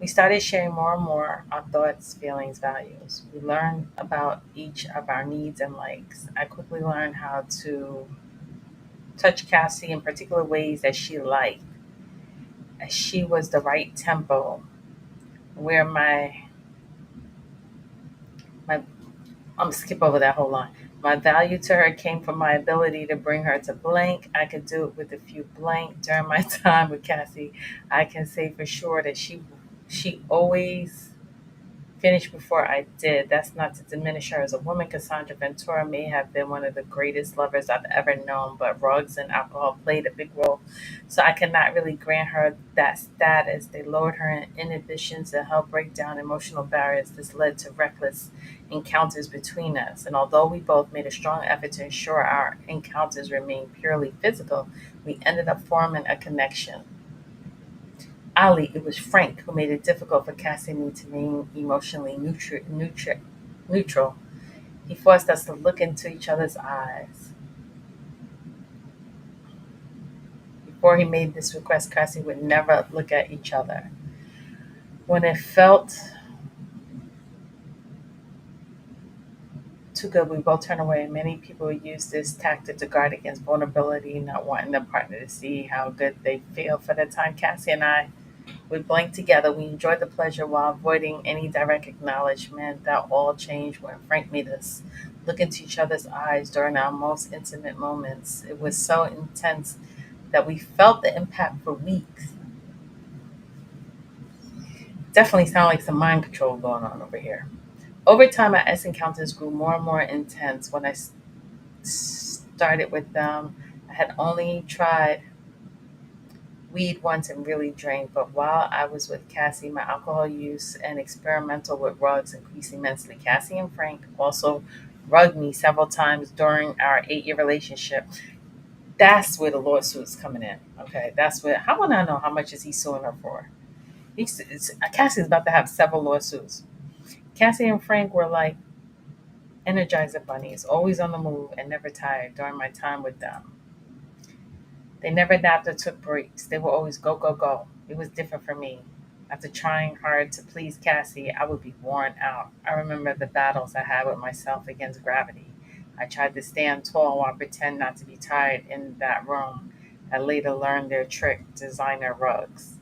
We started sharing more and more our thoughts, feelings, values. We learned about each of our needs and likes. I quickly learned how to touch Cassie in particular ways that she liked, as she was the right tempo, where my I'm gonna skip over that whole line. My value to her came from my ability to bring her to blank. I could do it with a few blank during my time with Cassie. I can say for sure that she always finished before I did. That's not to diminish her as a woman. Cassandra Ventura may have been one of the greatest lovers I've ever known, but drugs and alcohol played a big role. So I cannot really grant her that status. They lowered her inhibitions and helped break down emotional barriers. This led to reckless encounters between us. And although we both made a strong effort to ensure our encounters remained purely physical, we ended up forming a connection. Ali, it was Frank who made it difficult for Cassie and me to remain emotionally neutral. He forced us to look into each other's eyes. Before he made this request, Cassie would never look at each other. When it felt too good, we both turned away. Many people use this tactic to guard against vulnerability, not wanting their partner to see how good they feel. For the time Cassie and I we blinked together. We enjoyed the pleasure while avoiding any direct acknowledgement. That all changed when Frank made us look into each other's eyes during our most intimate moments. It was so intense that we felt the impact for weeks. Definitely sound like some mind control going on over here. Over time, our S encounters grew more and more intense. When I started with them, I had only tried weed once and really drank, but while I was with Cassie, my alcohol use and experimental with rugs increased immensely. Cassie and Frank also rugged me several times during our 8 year relationship. That's where the lawsuit's coming in. Okay, that's where. How would I know how much is he suing her for? Cassie's about to have several lawsuits. Cassie and Frank were like energizer bunnies, always on the move and never tired during my time with them. They never napped or took breaks. They were always go, go, go. It was different for me. After trying hard to please Cassie, I would be worn out. I remember the battles I had with myself against gravity. I tried to stand tall while pretend not to be tired in that room. I later learned their trick, designer rugs.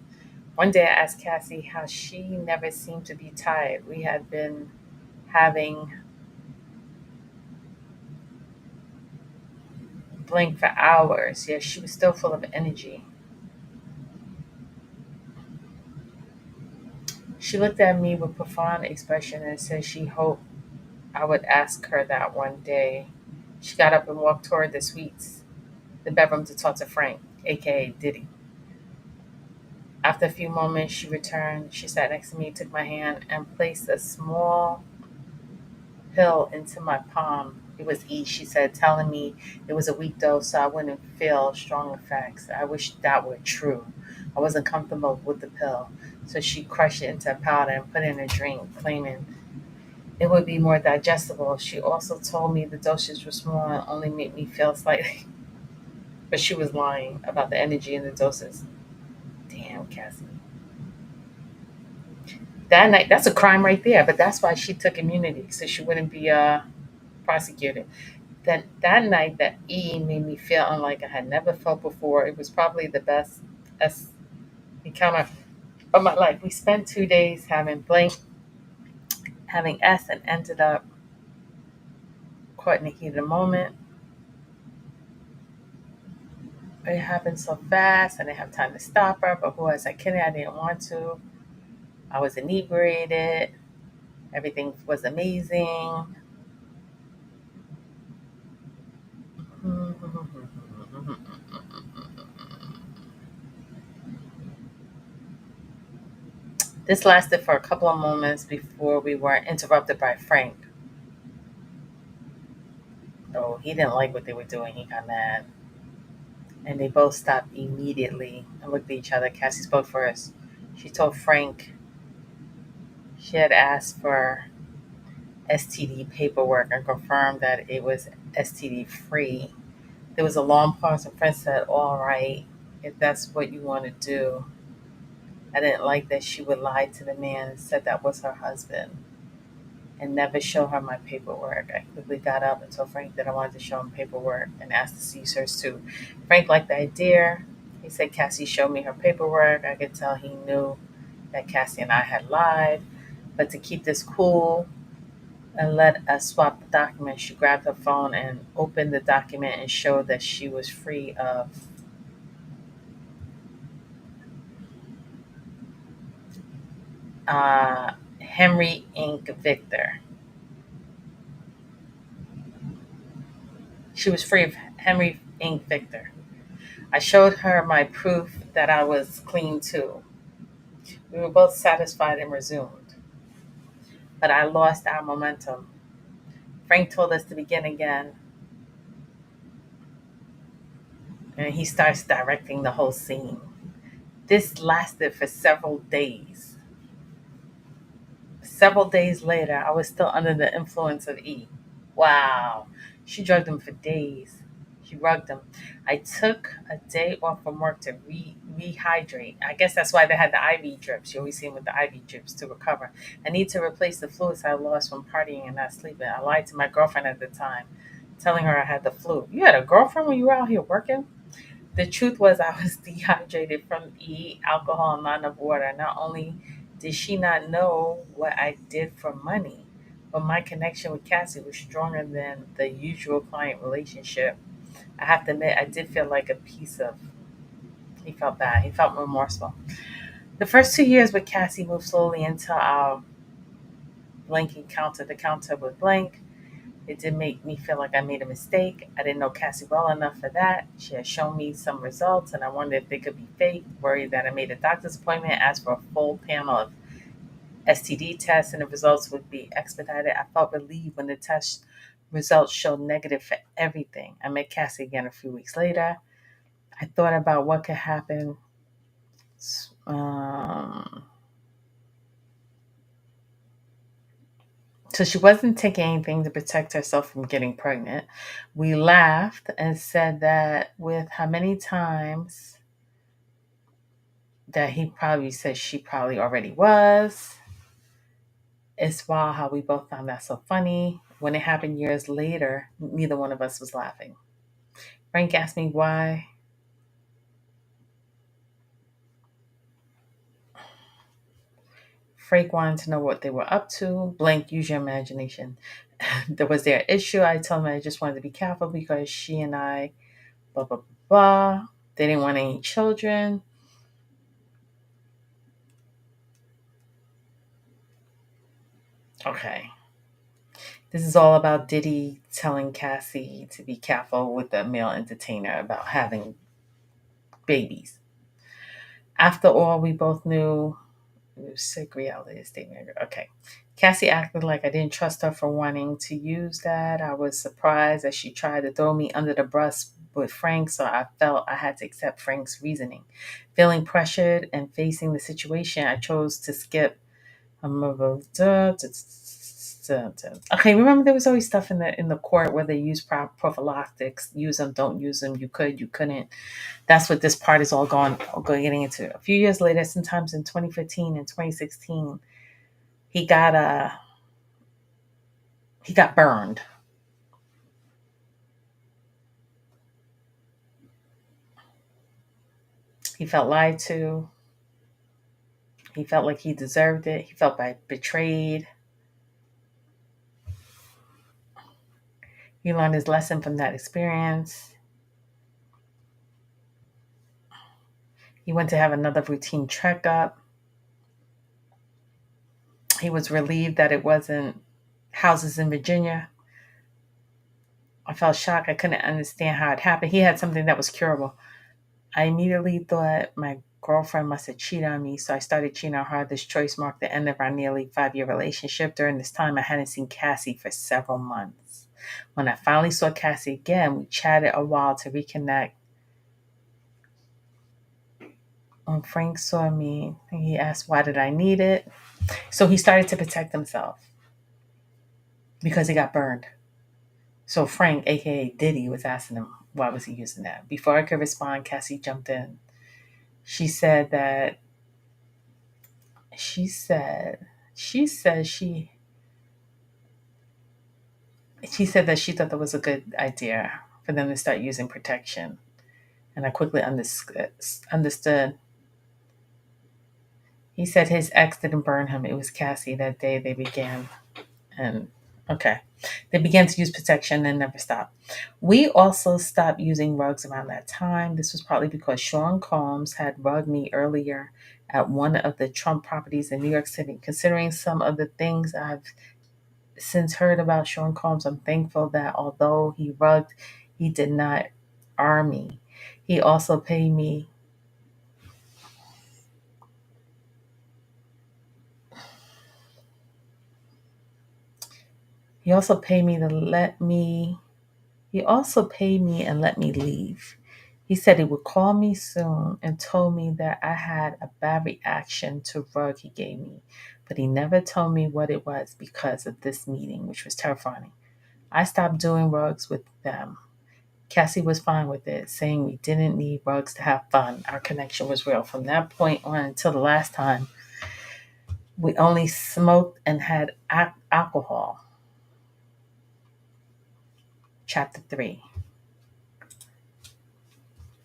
One day I asked Cassie how she never seemed to be tired. We had been having blink for hours, yet she was still full of energy. She looked at me with profound expression and said she hoped I would ask her that one day. She got up and walked toward the bedroom to talk to Frank, aka Diddy. After a few moments, she returned. She sat next to me, took my hand, and placed a small pill into my palm. It was E, she said, telling me it was a weak dose so I wouldn't feel strong effects. I wish that were true. I wasn't comfortable with the pill, so she crushed it into a powder and put it in a drink, claiming it would be more digestible. She also told me the dosage was small and only made me feel slightly, but she was lying about the energy in the doses. Damn, Cassie. That night, that's a crime right there, but that's why she took immunity, so she wouldn't be prosecuted. That night, that E made me feel unlike I had never felt before. It was probably the best S encounter of my life. We spent 2 days having S, and ended up caught in the heat of the moment. It happened so fast. I didn't have time to stop her, but who was I kidding? I didn't want to. I was inebriated. Everything was amazing. This lasted for a couple of moments before we were interrupted by Frank. Oh, he didn't like what they were doing. He got mad. And they both stopped immediately and looked at each other. Cassie spoke first. She told Frank she had asked for STD paperwork and confirmed that it was STD free. There was a long pause, and Frank said, "All right, if that's what you want to do." I didn't like that she would lie to the man and said that was her husband and never show her my paperwork. I quickly got up and told Frank that I wanted to show him paperwork and asked to see hers too. Frank liked the idea. He said Cassie showed me her paperwork. I could tell he knew that Cassie and I had lied. But to keep this cool and let us swap the documents, she grabbed her phone and opened the document and showed that she was free of Henry Inc. Victor. She was free of Henry Inc. Victor. I showed her my proof that I was clean too. We were both satisfied and resumed, but I lost our momentum. Frank told us to begin again, and he starts directing the whole scene. This lasted for several days. Several days later, I was still under the influence of E. Wow. She drugged him for days. She rugged him. I took a day off from work to rehydrate. I guess that's why they had the IV drips. You always see them with the IV drips to recover. I need to replace the fluids I lost from partying and not sleeping. I lied to my girlfriend at the time, telling her I had the flu. You had a girlfriend when you were out here working? The truth was, I was dehydrated from alcohol, and not enough water. Not only did she not know what I did for money, but my connection with Cassie was stronger than the usual client relationship. I have to admit, I did feel like a piece of. He felt bad. He felt remorseful. The first 2 years with Cassie moved slowly into our blank encounter. The counter was blank. It did make me feel like I made a mistake. I didn't know Cassie well enough for that. She had shown me some results, and I wondered if they could be fake. Worried that I made a doctor's appointment, asked for a full panel of STD tests, and the results would be expedited. I felt relieved when the test results showed negative for everything. I met Cassie again a few weeks later. I thought about what could happen. Um, so she wasn't taking anything to protect herself from getting pregnant. We laughed and said that with how many times that he probably said she probably already was. It's wild how we both found that so funny. When it happened years later, neither one of us was laughing. Frank asked me why. Frank wanted to know what they were up to. Blank, use your imagination. There was their issue. I told him I just wanted to be careful because she and I, blah, blah, blah. They didn't want any children. Okay. This is all about Diddy telling Cassie to be careful with the male entertainer about having babies. After all, we both knew it was sick reality statement. Okay. Cassie acted like I didn't trust her for wanting to use that. I was surprised that she tried to throw me under the bus with Frank, so I felt I had to accept Frank's reasoning. Feeling pressured and facing the situation, I chose to skip. Okay, remember there was always stuff in the court where they use prophylactics. Use them, don't use them. You could, you couldn't. That's what this part is all getting into. A few years later, sometimes in 2015 and 2016, he got he got burned. He felt lied to. He felt like he deserved it. He felt betrayed. He learned his lesson from that experience. He went to have another routine checkup. He was relieved that it wasn't houses in Virginia. I felt shocked. I couldn't understand how it happened. He had something that was curable. I immediately thought my girlfriend must have cheated on me, so I started cheating on her. This choice marked the end of our nearly 5 year relationship. During this time, I hadn't seen Cassie for several months. When I finally saw Cassie again, we chatted a while to reconnect. When Frank saw me, he asked, why did I need it? So he started to protect himself because he got burned. So Frank, aka Diddy, was asking him, why was he using that? Before I could respond, Cassie jumped in. She said that She said, she said she said that she thought that was a good idea for them to start using protection. And I quickly understood. He said his ex didn't burn him. It was Cassie that day they began. And okay. They began to use protection and never stopped. We also stopped using rugs around that time. This was partly because Sean Combs had rugged me earlier at one of the Trump properties in New York City. Considering some of the things I've since heard about Sean Combs, I'm thankful that although he rugged, he did not arm me. He also paid me. He also paid me to let me. He also paid me and let me leave. He said he would call me soon and told me that I had a bad reaction to rug he gave me, but he never told me what it was because of this meeting, which was terrifying. I stopped doing rugs with them. Cassie was fine with it, saying we didn't need rugs to have fun. Our connection was real. From that point on until the last time, we only smoked and had alcohol. Chapter 3.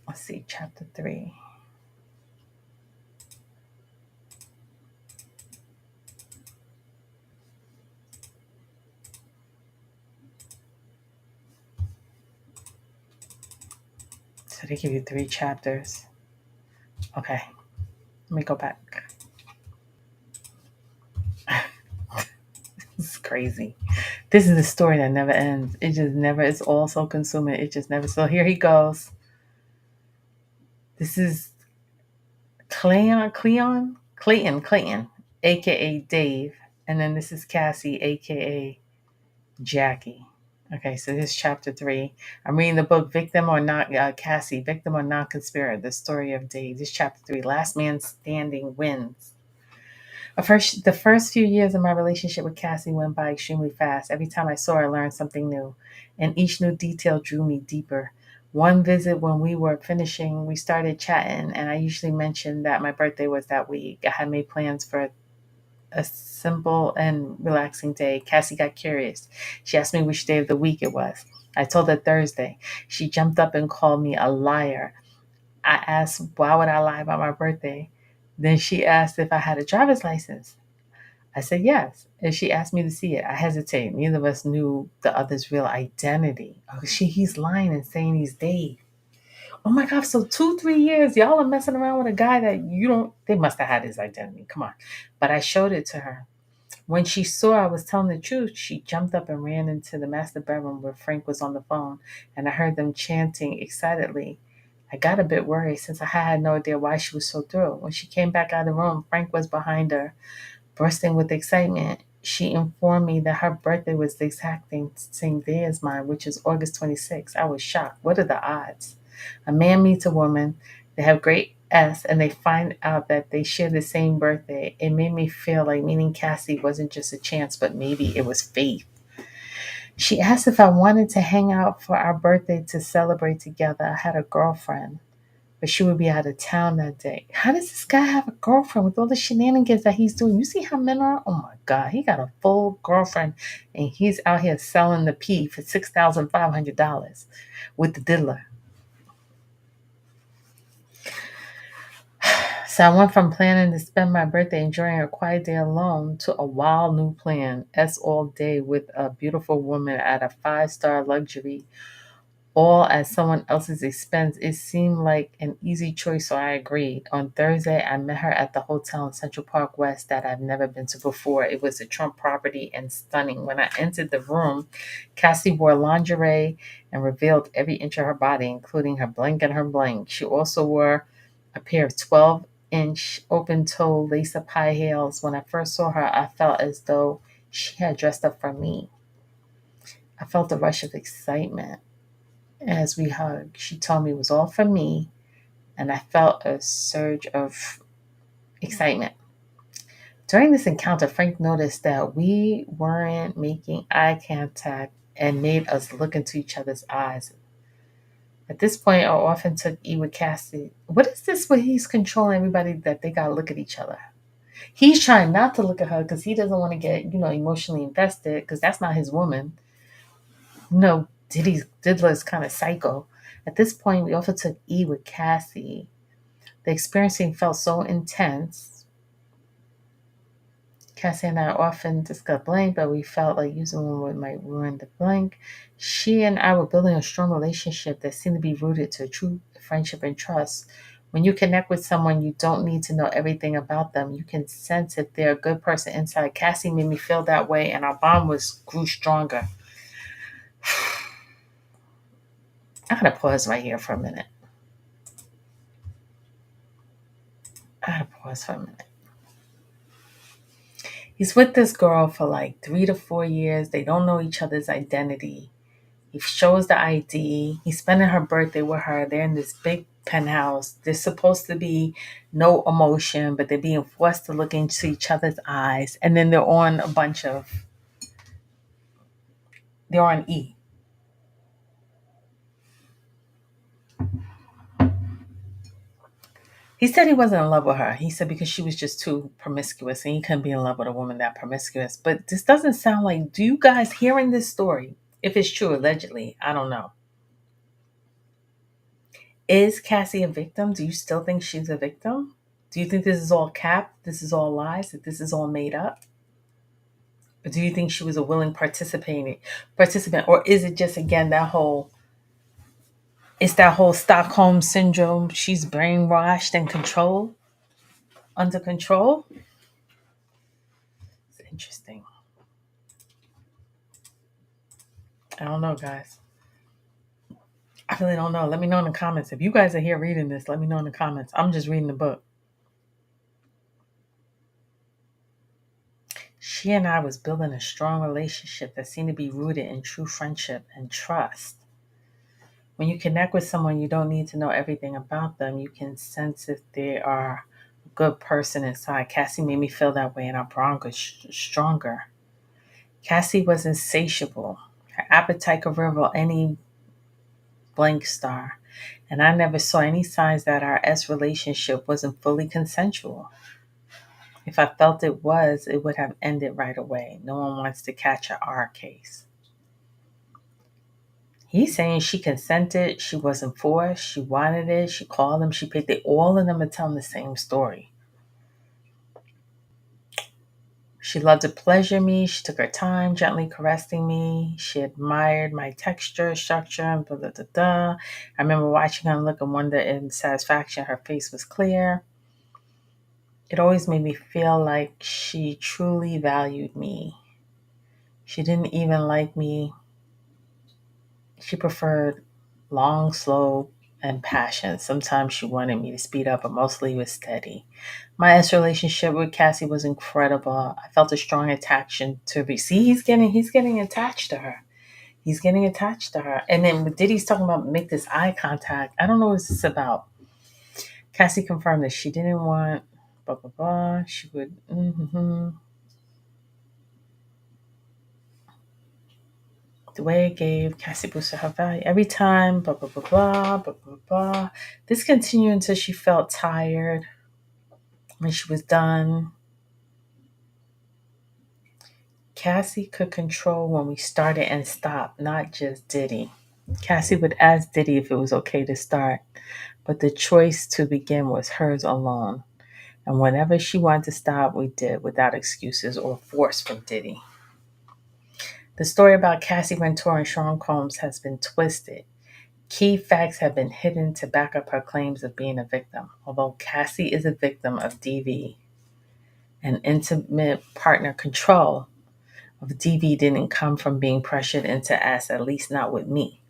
Let's see, chapter 3. So they give you 3 chapters. Okay, let me go back. This is crazy. This is a story that never ends. It just never, it's all so consuming. It just never. So here he goes. This is Clayton, aka Dave. And then this is Cassie, aka Jackie. Okay, so this is chapter 3. I'm reading the book Victim or Not, Cassie, Victim or Not Conspirator, the story of Dave. This is chapter 3. Last Man Standing wins. The first few years of my relationship with Cassie went by extremely fast. Every time I saw her, I learned something new, and each new detail drew me deeper. One visit when we were finishing, we started chatting, and I usually mentioned that my birthday was that week. I had made plans for a simple and relaxing day. Cassie got curious. She asked me which day of the week it was. I told her Thursday. She jumped up and called me a liar. I asked, why would I lie about my birthday? Then she asked if I had a driver's license. I said yes, and she asked me to see it. I hesitated. Neither of us knew the other's real identity. Oh, he's lying and saying he's Dave. Oh my God, so 2, 3 years, y'all are messing around with a guy that you don't, they must have had his identity. Come on. But I showed it to her. When she saw I was telling the truth, she jumped up and ran into the master bedroom where Frank was on the phone, and I heard them chanting excitedly. I got a bit worried since I had no idea why she was so thrilled. When she came back out of the room, Frank was behind her, bursting with excitement. She informed me that her birthday was the exact same day as mine, which is August 26th. I was shocked. What are the odds? A man meets a woman, they have great S, and they find out that they share the same birthday. It made me feel like meeting Cassie wasn't just a chance, but maybe it was fate. She asked if I wanted to hang out for our birthday to celebrate together. I had a girlfriend, but she would be out of town that day. How does this guy have a girlfriend with all the shenanigans that he's doing? You see how men are? Oh my God, he got a full girlfriend and he's out here selling the pee for $6,500 with the diddler. So I went from planning to spend my birthday enjoying a quiet day alone to a wild new plan. S all day with a beautiful woman at a 5-star luxury, all at someone else's expense. It seemed like an easy choice, so I agreed. On Thursday, I met her at the hotel in Central Park West that I've never been to before. It was a Trump property and stunning. When I entered the room, Cassie wore lingerie and revealed every inch of her body, including her bling and her bling. She also wore a pair of 12-inch open-toe lace-up high heels. When I first saw her, I felt as though she had dressed up for me. I felt a rush of excitement as we hugged. She told me it was all for me, and I felt a surge of excitement. During this encounter, Frank noticed that we weren't making eye contact and made us look into each other's eyes. At this point, I often took E with Cassie. What is this where he's controlling everybody that they gotta look at each other? He's trying not to look at her because he doesn't want to get, emotionally invested because that's not his woman. No, Diddler's kind of psycho. At this point, we also took E with Cassie. The experiencing felt so intense. Cassie and I often discussed blank, but we felt like using one word might ruin the blank. She and I were building a strong relationship that seemed to be rooted to true friendship and trust. When you connect with someone, you don't need to know everything about them. You can sense if they're a good person inside. Cassie made me feel that way, and our bond grew stronger. I gotta pause right here for a minute. I gotta pause for a minute. He's with this girl for like 3 to 4 years. They don't know each other's identity. He shows the ID. He's spending her birthday with her. They're in this big penthouse. There's supposed to be no emotion, but they're being forced to look into each other's eyes. And then they're on E. He said he wasn't in love with her. He said because she was just too promiscuous and he couldn't be in love with a woman that promiscuous. But this doesn't sound like, do you guys hearing this story? If it's true, allegedly, I don't know. Is Cassie a victim? Do you still think she's a victim? Do you think this is all cap? This is all lies? That this is all made up? Or do you think she was a willing participant? Or is it just again that whole Stockholm syndrome? She's brainwashed and under control? It's interesting. I don't know, guys. I really don't know. Let me know in the comments. If you guys are here reading this, let me know in the comments. I'm just reading the book. She and I was building a strong relationship that seemed to be rooted in true friendship and trust. When you connect with someone, you don't need to know everything about them. You can sense if they are a good person inside. Cassie made me feel that way, and our bond was stronger. Cassie was insatiable. Her appetite could rival any blank star. And I never saw any signs that our S relationship wasn't fully consensual. If I felt it was, it would have ended right away. No one wants to catch a R case. He's saying she consented, she wasn't forced, she wanted it, she called him, she paid. All of them are telling the same story. She loved to pleasure me. She took her time, gently caressing me. She admired my texture, structure, and blah, blah, blah, blah. I remember watching her look and wonder in satisfaction. Her face was clear. It always made me feel like she truly valued me. She didn't even like me. She preferred long, slow, and passion. Sometimes she wanted me to speed up, but mostly it was steady. My ex relationship with Cassie was incredible. I felt a strong attraction to her. See, he's getting attached to her. He's getting attached to her. And then Diddy's talking about make this eye contact. I don't know what this is about. Cassie confirmed that she didn't want blah blah blah. She would the way it gave Cassie boosted her value every time, blah blah blah blah blah blah blah. This continued until she felt tired. When she was done, Cassie could control when we started and stopped, not just Diddy. Cassie would ask Diddy if it was okay to start, but the choice to begin was hers alone. And whenever she wanted to stop, we did without excuses or force from Diddy. The story about Cassie Ventura and Sean Combs has been twisted. Key facts have been hidden to back up her claims of being a victim. Although Cassie is a victim of DV and intimate partner control, of DV didn't come from being pressured into S, at least not with me.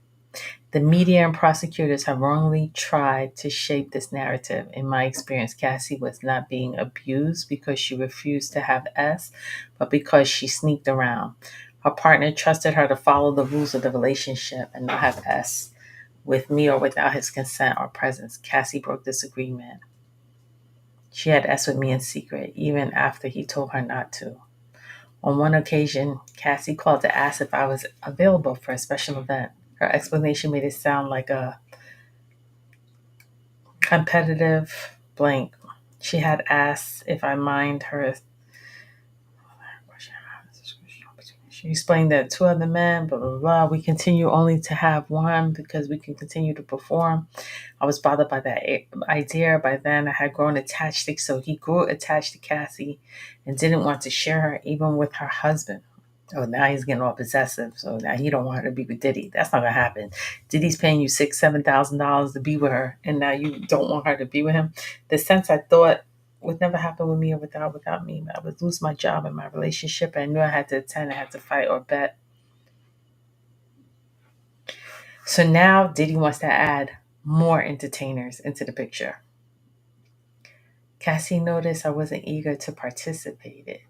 The media and prosecutors have wrongly tried to shape this narrative. In my experience, Cassie was not being abused because she refused to have S, but because she sneaked around. Her partner trusted her to follow the rules of the relationship and not have S with me or without his consent or presence. Cassie broke this agreement. She had S with me in secret, even after he told her not to. On one occasion, Cassie called to ask if I was available for a special event. Her explanation made it sound like a competitive blank. She had asked if I mind her. She explained that two other men, blah, blah, blah. We continue only to have one because we can continue to perform. I was bothered by that idea. By then, I had grown attached to, so he grew attached to Cassie and didn't want to share her even with her husband. Oh, now he's getting all possessive. So now he don't want her to be with Diddy. That's not gonna happen. Diddy's paying you $6,000, $7,000 to be with her, and now you don't want her to be with him. The sense I thought would never happen with me or without me. I would lose my job and my relationship. I knew I had to attend. I had to fight or bet. So now Diddy wants to add more entertainers into the picture. Cassie noticed I wasn't eager to participate.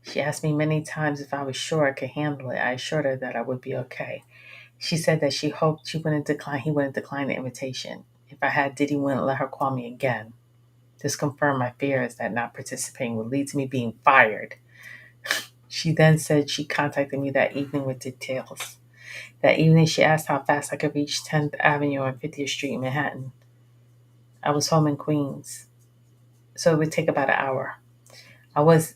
She asked me many times if I was sure I could handle it. I assured her that I would be okay. She said that she hoped he wouldn't decline the invitation. If I had, Diddy wouldn't let her call me again. This confirmed my fears that not participating would lead to me being fired. She then said she contacted me that evening with details. That evening, she asked how fast I could reach 10th Avenue and 50th Street in Manhattan. I was home in Queens, so it would take about an hour. I was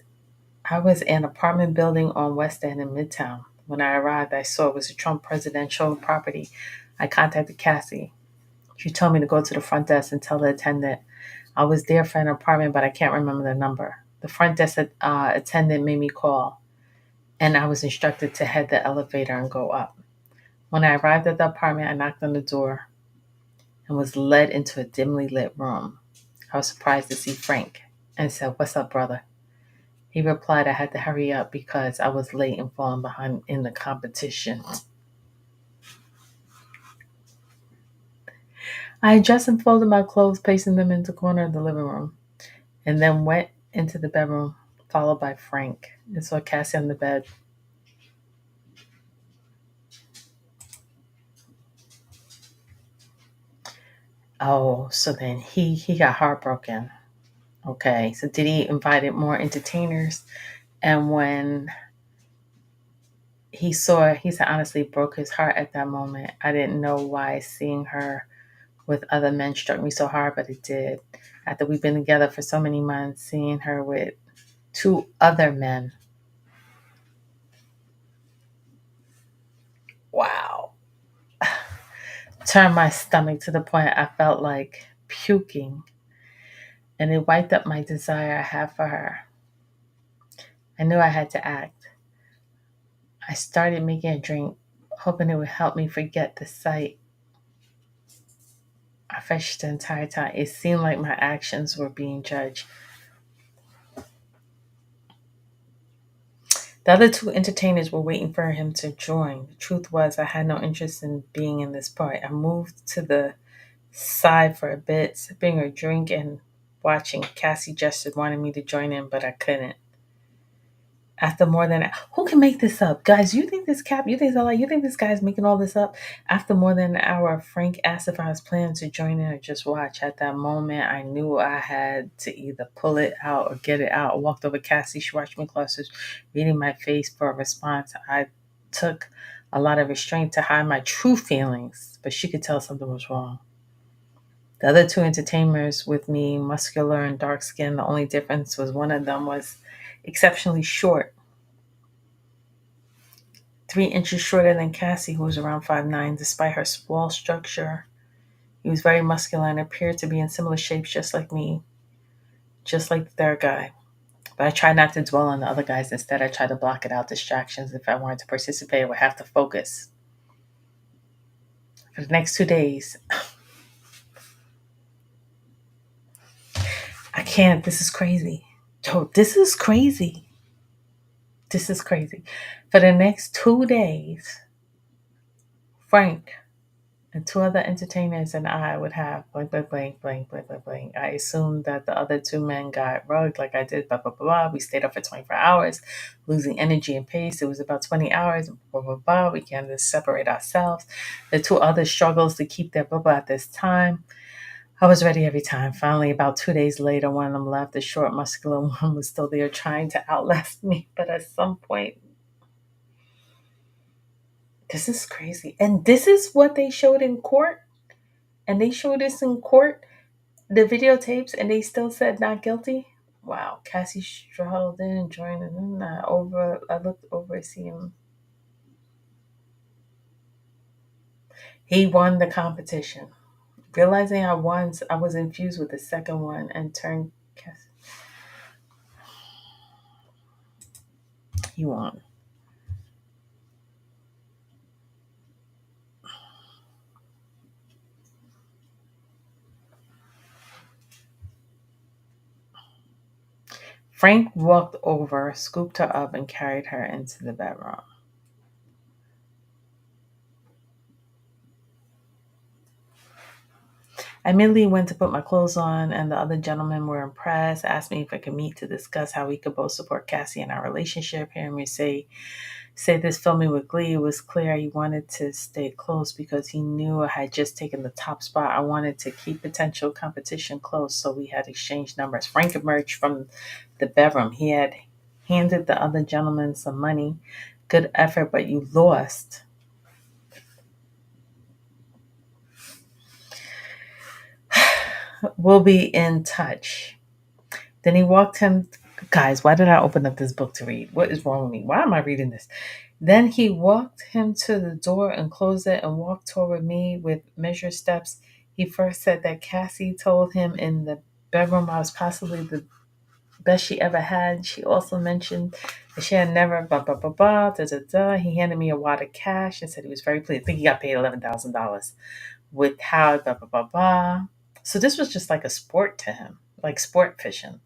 I was in an apartment building on West End in Midtown. When I arrived, I saw it was a Trump presidential property. I contacted Cassie. She told me to go to the front desk and tell the attendant I was there for an apartment, but I can't remember the number. The front desk attendant made me call, and I was instructed to head the elevator and go up. When I arrived at the apartment, I knocked on the door and was led into a dimly lit room. I was surprised to see Frank and said, "What's up, brother?" He replied I had to hurry up because I was late and falling behind in the competition. I dressed and folded my clothes, placing them in the corner of the living room, and then went into the bedroom, followed by Frank, and saw Cassie on the bed. Oh, so then he got heartbroken. Okay, so Diddy invited more entertainers, and when he said honestly broke his heart at that moment. I didn't know why seeing her with other men struck me so hard, but it did. After we've been together for so many months, seeing her with two other men, wow, turned my stomach to the point I felt like puking, and it wiped up my desire I had for her. I knew I had to act. I started making a drink, hoping it would help me forget the sight. I fetched the entire time. It seemed like my actions were being judged. The other two entertainers were waiting for him to join. The truth was, I had no interest in being in this part. I moved to the side for a bit, sipping a drink and watching. Cassie gestured, wanting me to join in, but I couldn't. After more than who can make this up, guys? You think this cap? You think it's like you think this guy's making all this up? After more than an hour, Frank asked if I was planning to join in or just watch. At that moment, I knew I had to either pull it out or get it out. I walked over Cassie. She watched me closely, reading my face for a response. I took a lot of restraint to hide my true feelings, but she could tell something was wrong. The other two entertainers with me, muscular and dark skinned, the only difference was one of them was exceptionally short, 3 inches shorter than Cassie, who was around 5'9". Despite her small structure, he was very muscular and appeared to be in similar shapes, just like me, just like the third guy. But I tried not to dwell on the other guys. Instead, I tried to block it out distractions. If I wanted to participate, I would have to focus. For the next 2 days, I can't. This is crazy. Yo, this is crazy. This is crazy. For the next 2 days, Frank and two other entertainers and I would have blank, blank, blank, blank, blank, blank, blank. I assumed that the other two men got rugged like I did, blah, blah, blah, blah. We stayed up for 24 hours, losing energy and pace. It was about 20 hours, blah, blah, blah. We can just separate ourselves. The two others struggles to keep their blah, blah at this time. I was ready every time. Finally, about 2 days later, one of them left. The short, muscular one was still there trying to outlast me. But at some point, this is crazy. And this is what they showed in court. And they showed this in court. the videotapes and they still said not guilty. Wow. Cassie straddled in and joined in. I looked over to see him. He won the competition. Realizing I won, I was infused with the second one and turned Cassie. He won. Frank walked over, scooped her up, and carried her into the bedroom. I immediately went to put my clothes on, and the other gentlemen were impressed, asked me if I could meet to discuss how we could both support Cassie in our relationship. Hearing me say this filled me with glee. It was clear he wanted to stay close because he knew I had just taken the top spot. I wanted to keep potential competition close, so we had exchanged numbers. Frank emerged from the bedroom. He had handed the other gentleman some money. Good effort, but you lost. We'll be in touch. Then he walked him. Guys, why did I open up this book to read? What is wrong with me? Why am I reading this? Then he walked him to the door and closed it and walked toward me with measured steps. He first said that Cassie told him in the bedroom I was possibly the best she ever had. She also mentioned that she had never blah blah blah blah da da da. He handed me a wad of cash and said he was very pleased. I think he got paid $11,000 with how blah blah blah blah. So this was just like a sport to him, like sport fishing.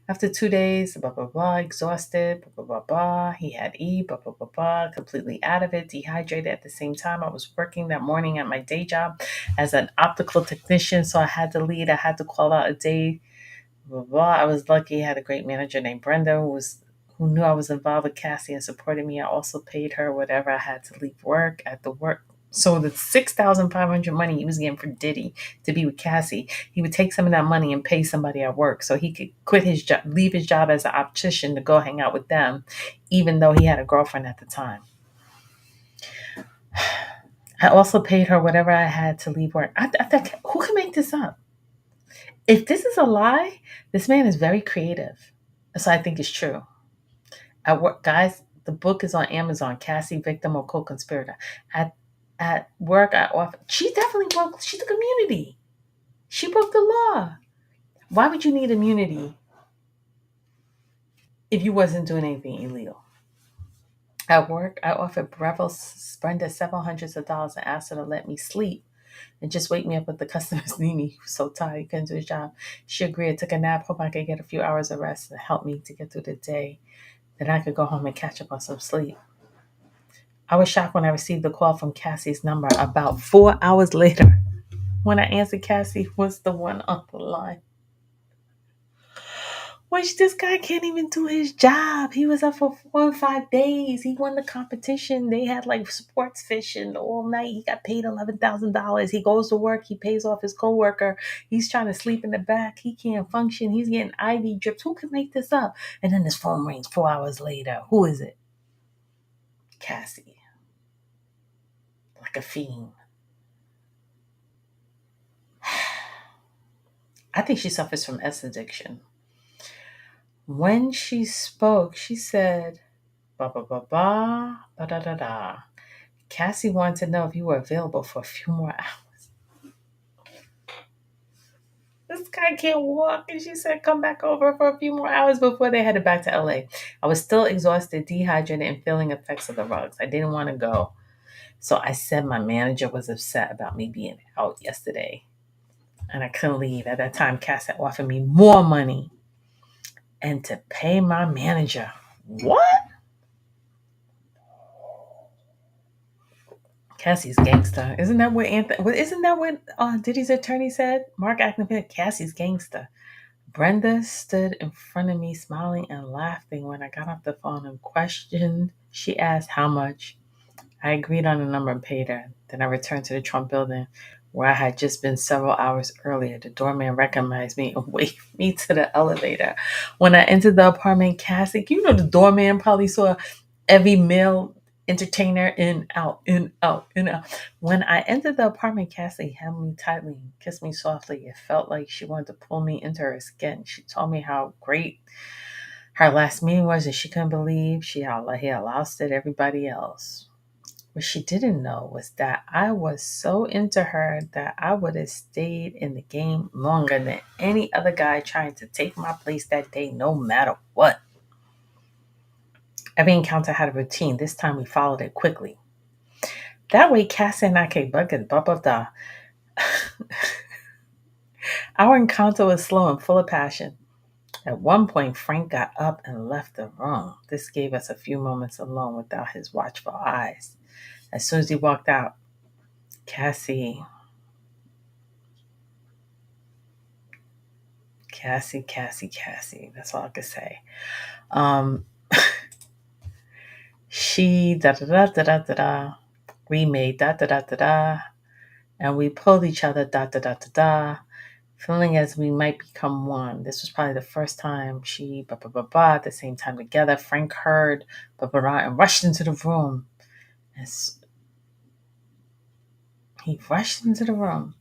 After 2 days, blah, blah, blah, exhausted, blah, blah, blah, blah. He had E, blah, blah, blah, blah, completely out of it, dehydrated at the same time. I was working that morning at my day job as an optical technician, so I had to lead. I had to call out a day, blah, blah, blah. I was lucky. I had a great manager named Brenda who knew I was involved with Cassie and supported me. I also paid her whatever I had to leave work at the work. So the 6,500 money he was getting for Diddy to be with Cassie, he would take some of that money and pay somebody at work so he could quit his job, leave his job as an optician to go hang out with them, even though he had a girlfriend at the time. I also paid her whatever I had to leave work. I think, who can make this up? If this is a lie, this man is very creative. So I think it's true. At work, guys, the book is on Amazon. Cassie, Victim or Co-conspirator. At work, I offer. She definitely broke. She's the community. She broke the law. Why would you need immunity if you wasn't doing anything illegal? At work, I offered Brenda several hundreds of dollars and asked her to let me sleep and just wake me up if the customers need me. He was so tired, he couldn't do his job. She agreed, took a nap, hope I could get a few hours of rest and help me to get through the day. Then I could go home and catch up on some sleep. I was shocked when I received the call from Cassie's number about 4 hours later. When I answered, Cassie was the one on the line. Which this guy can't even do his job. He was up for 4 or 5 days. He won the competition. They had like sports fishing all night. He got paid $11,000. He goes to work. He pays off his coworker. He's trying to sleep in the back. He can't function. He's getting IV drips. Who can make this up? And then his phone rings 4 hours later. Who is it? Cassie. Like a fiend. I think she suffers from S addiction. When she spoke, she said, ba ba ba ba, ba da da da. Cassie wanted to know if you were available for a few more hours. This guy can't walk. And she said, come back over for a few more hours before they headed back to LA. I was still exhausted, dehydrated, and feeling effects of the drugs. I didn't want to go. So I said my manager was upset about me being out yesterday. And I couldn't leave. At that time, Cass had offered me more money and to pay my manager. What? Cassie's gangster. Isn't that what Anthony? Isn't that what Diddy's attorney said? Mark Acton, Cassie's gangster. Brenda stood in front of me, smiling and laughing when I got off the phone and questioned. She asked how much. I agreed on a number and paid her. Then I returned to the Trump building where I had just been several hours earlier. The doorman recognized me and waved me to the elevator. When I entered the apartment, Cassie, the doorman probably saw every male Entertainer, in, out, in, out, in, out. When I entered the apartment, Cassie held me tightly and kissed me softly. It felt like she wanted to pull me into her skin. She told me how great her last meeting was and she couldn't believe he had lost it everybody else. What she didn't know was that I was so into her that I would have stayed in the game longer than any other guy trying to take my place that day, no matter what. Every encounter had a routine. This time we followed it quickly. That way, Cassie and I could bucket bump up the. Our encounter was slow and full of passion. At one point, Frank got up and left the room. This gave us a few moments alone without his watchful eyes. As soon as he walked out, Cassie, Cassie. That's all I could say. Um, she da da da da da da da. We made da da da da da, and we pulled each other da da da da da, feeling as we might become one. This was probably the first time she ba ba ba ba at the same time together. Frank heard ba ba ba and rushed into the room. As he rushed into the room.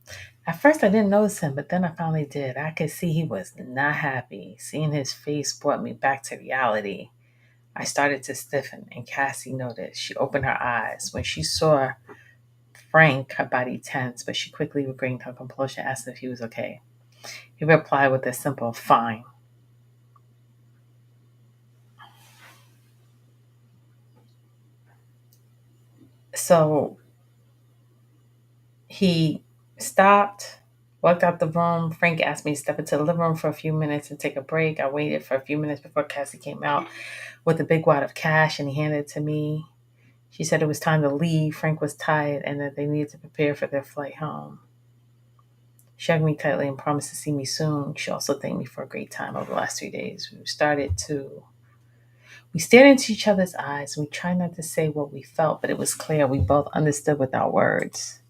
At first, I didn't notice him, but then I finally did. I could see he was not happy. Seeing his face brought me back to reality. I started to stiffen, and Cassie noticed. She opened her eyes. When she saw Frank, her body tense, but she quickly regained her composure and asked if he was okay. He replied with a simple, fine. So he stopped, walked out the room. Frank asked me to step into the living room for a few minutes and take a break. I waited for a few minutes before Cassie came out with a big wad of cash and he handed it to me. She said it was time to leave. Frank was tired and that they needed to prepare for their flight home. She hugged me tightly and promised to see me soon. She also thanked me for a great time over the last 3 days. We stared into each other's eyes. We tried not to say what we felt, but it was clear we both understood without words.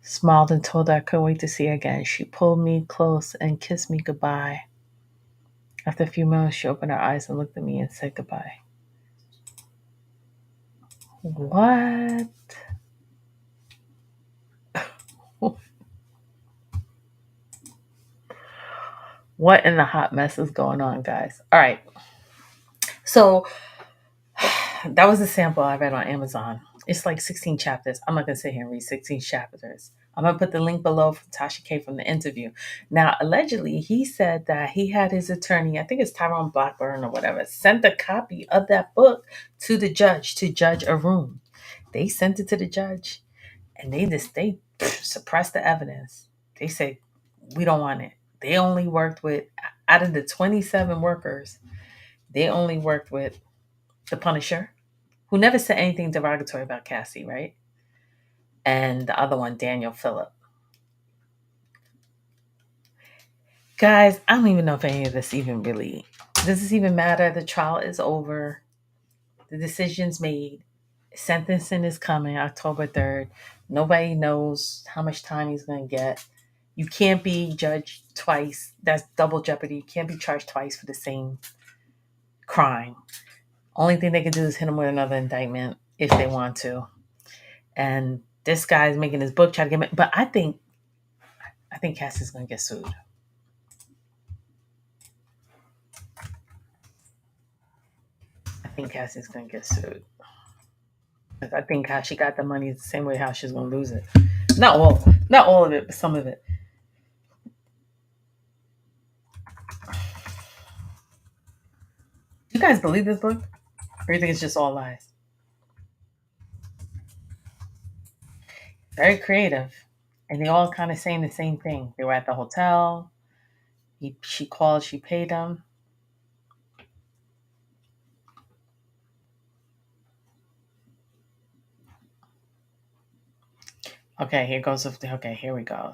Smiled and told her I couldn't wait to see her again. She pulled me close and kissed me goodbye. After a few moments, she opened her eyes and looked at me and said goodbye. What? What in the hot mess is going on, guys? All right. So that was a sample I read on Amazon. It's like 16 chapters. I'm not going to sit here and read 16 chapters. I'm going to put the link below from Tasha K from the interview. Now, allegedly, he said that he had his attorney, I think it's Tyrone Blackburn or whatever, sent a copy of that book to the judge to judge a room. They sent it to the judge and they suppressed the evidence. They said, we don't want it. They only worked with, out of the 27 workers, they only worked with the Punisher, who never said anything derogatory about Cassie, right? And the other one, Daniel Phillip. Guys, I don't even know if any of this even really, does this even matter? The trial is over. The decision's made. Sentencing is coming October 3rd. Nobody knows how much time he's going to get. You can't be judged twice. That's double jeopardy. You can't be charged twice for the same crime. Only thing they can do is hit him with another indictment if they want to. And this guy's making his book, trying to get me. But I think Cassie's going to get sued. I think Cassie's going to get sued. I think how she got the money is the same way how she's going to lose it. Not all of it, but some of it. You guys believe this book? Or you think it's just all lies? Very creative. And they all kind of saying the same thing. They were at the hotel. She called, she paid them. Okay, here we go.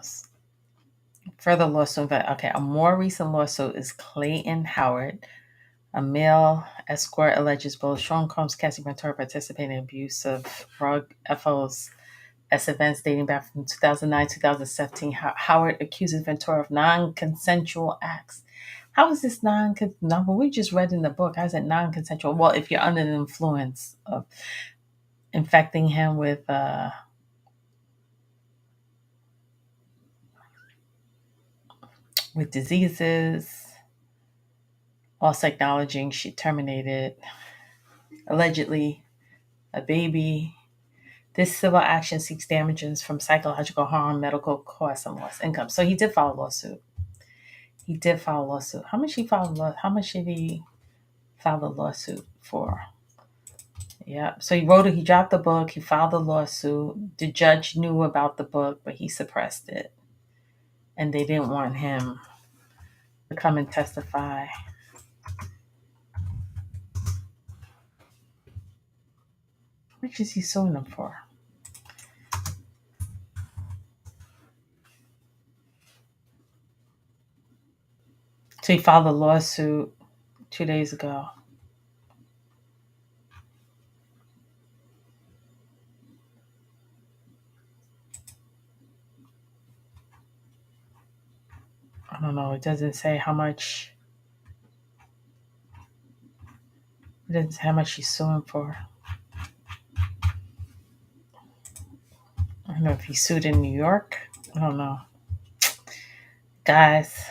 Further lawsuit. Okay, a more recent lawsuit is Clayton Howard, a male escort, alleges both Sean Combs, Cassie Ventura participated in abuse of rug FOs as events dating back from 2009 2017. Howard accuses Ventura of non-consensual acts. How is this non-consensual? We just read in the book. How is it non-consensual? Well, if you're under the influence of, infecting him with diseases, also acknowledging she terminated, allegedly, a baby. This civil action seeks damages from psychological harm, medical costs, and lost income. So he did file a lawsuit. He did file a lawsuit. How much he filed? How much did he file a lawsuit for? Yeah. So he wrote it. He dropped the book. He filed a lawsuit. The judge knew about the book, but he suppressed it, and they didn't want him to come and testify. How much is he suing them for? So he filed a lawsuit 2 days ago. I don't know. It doesn't say how much. It doesn't say how much he's suing for. I don't know if he sued in New York. I don't know. Guys,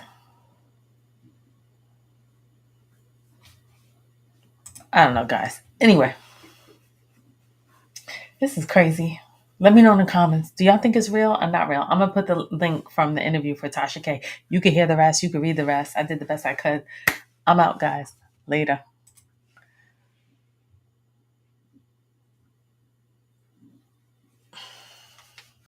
I don't know, guys. Anyway, this is crazy. Let me know in the comments. Do y'all think it's real or not real? I'm going to put the link from the interview for Tasha K. You can hear the rest. You can read the rest. I did the best I could. I'm out, guys. Later.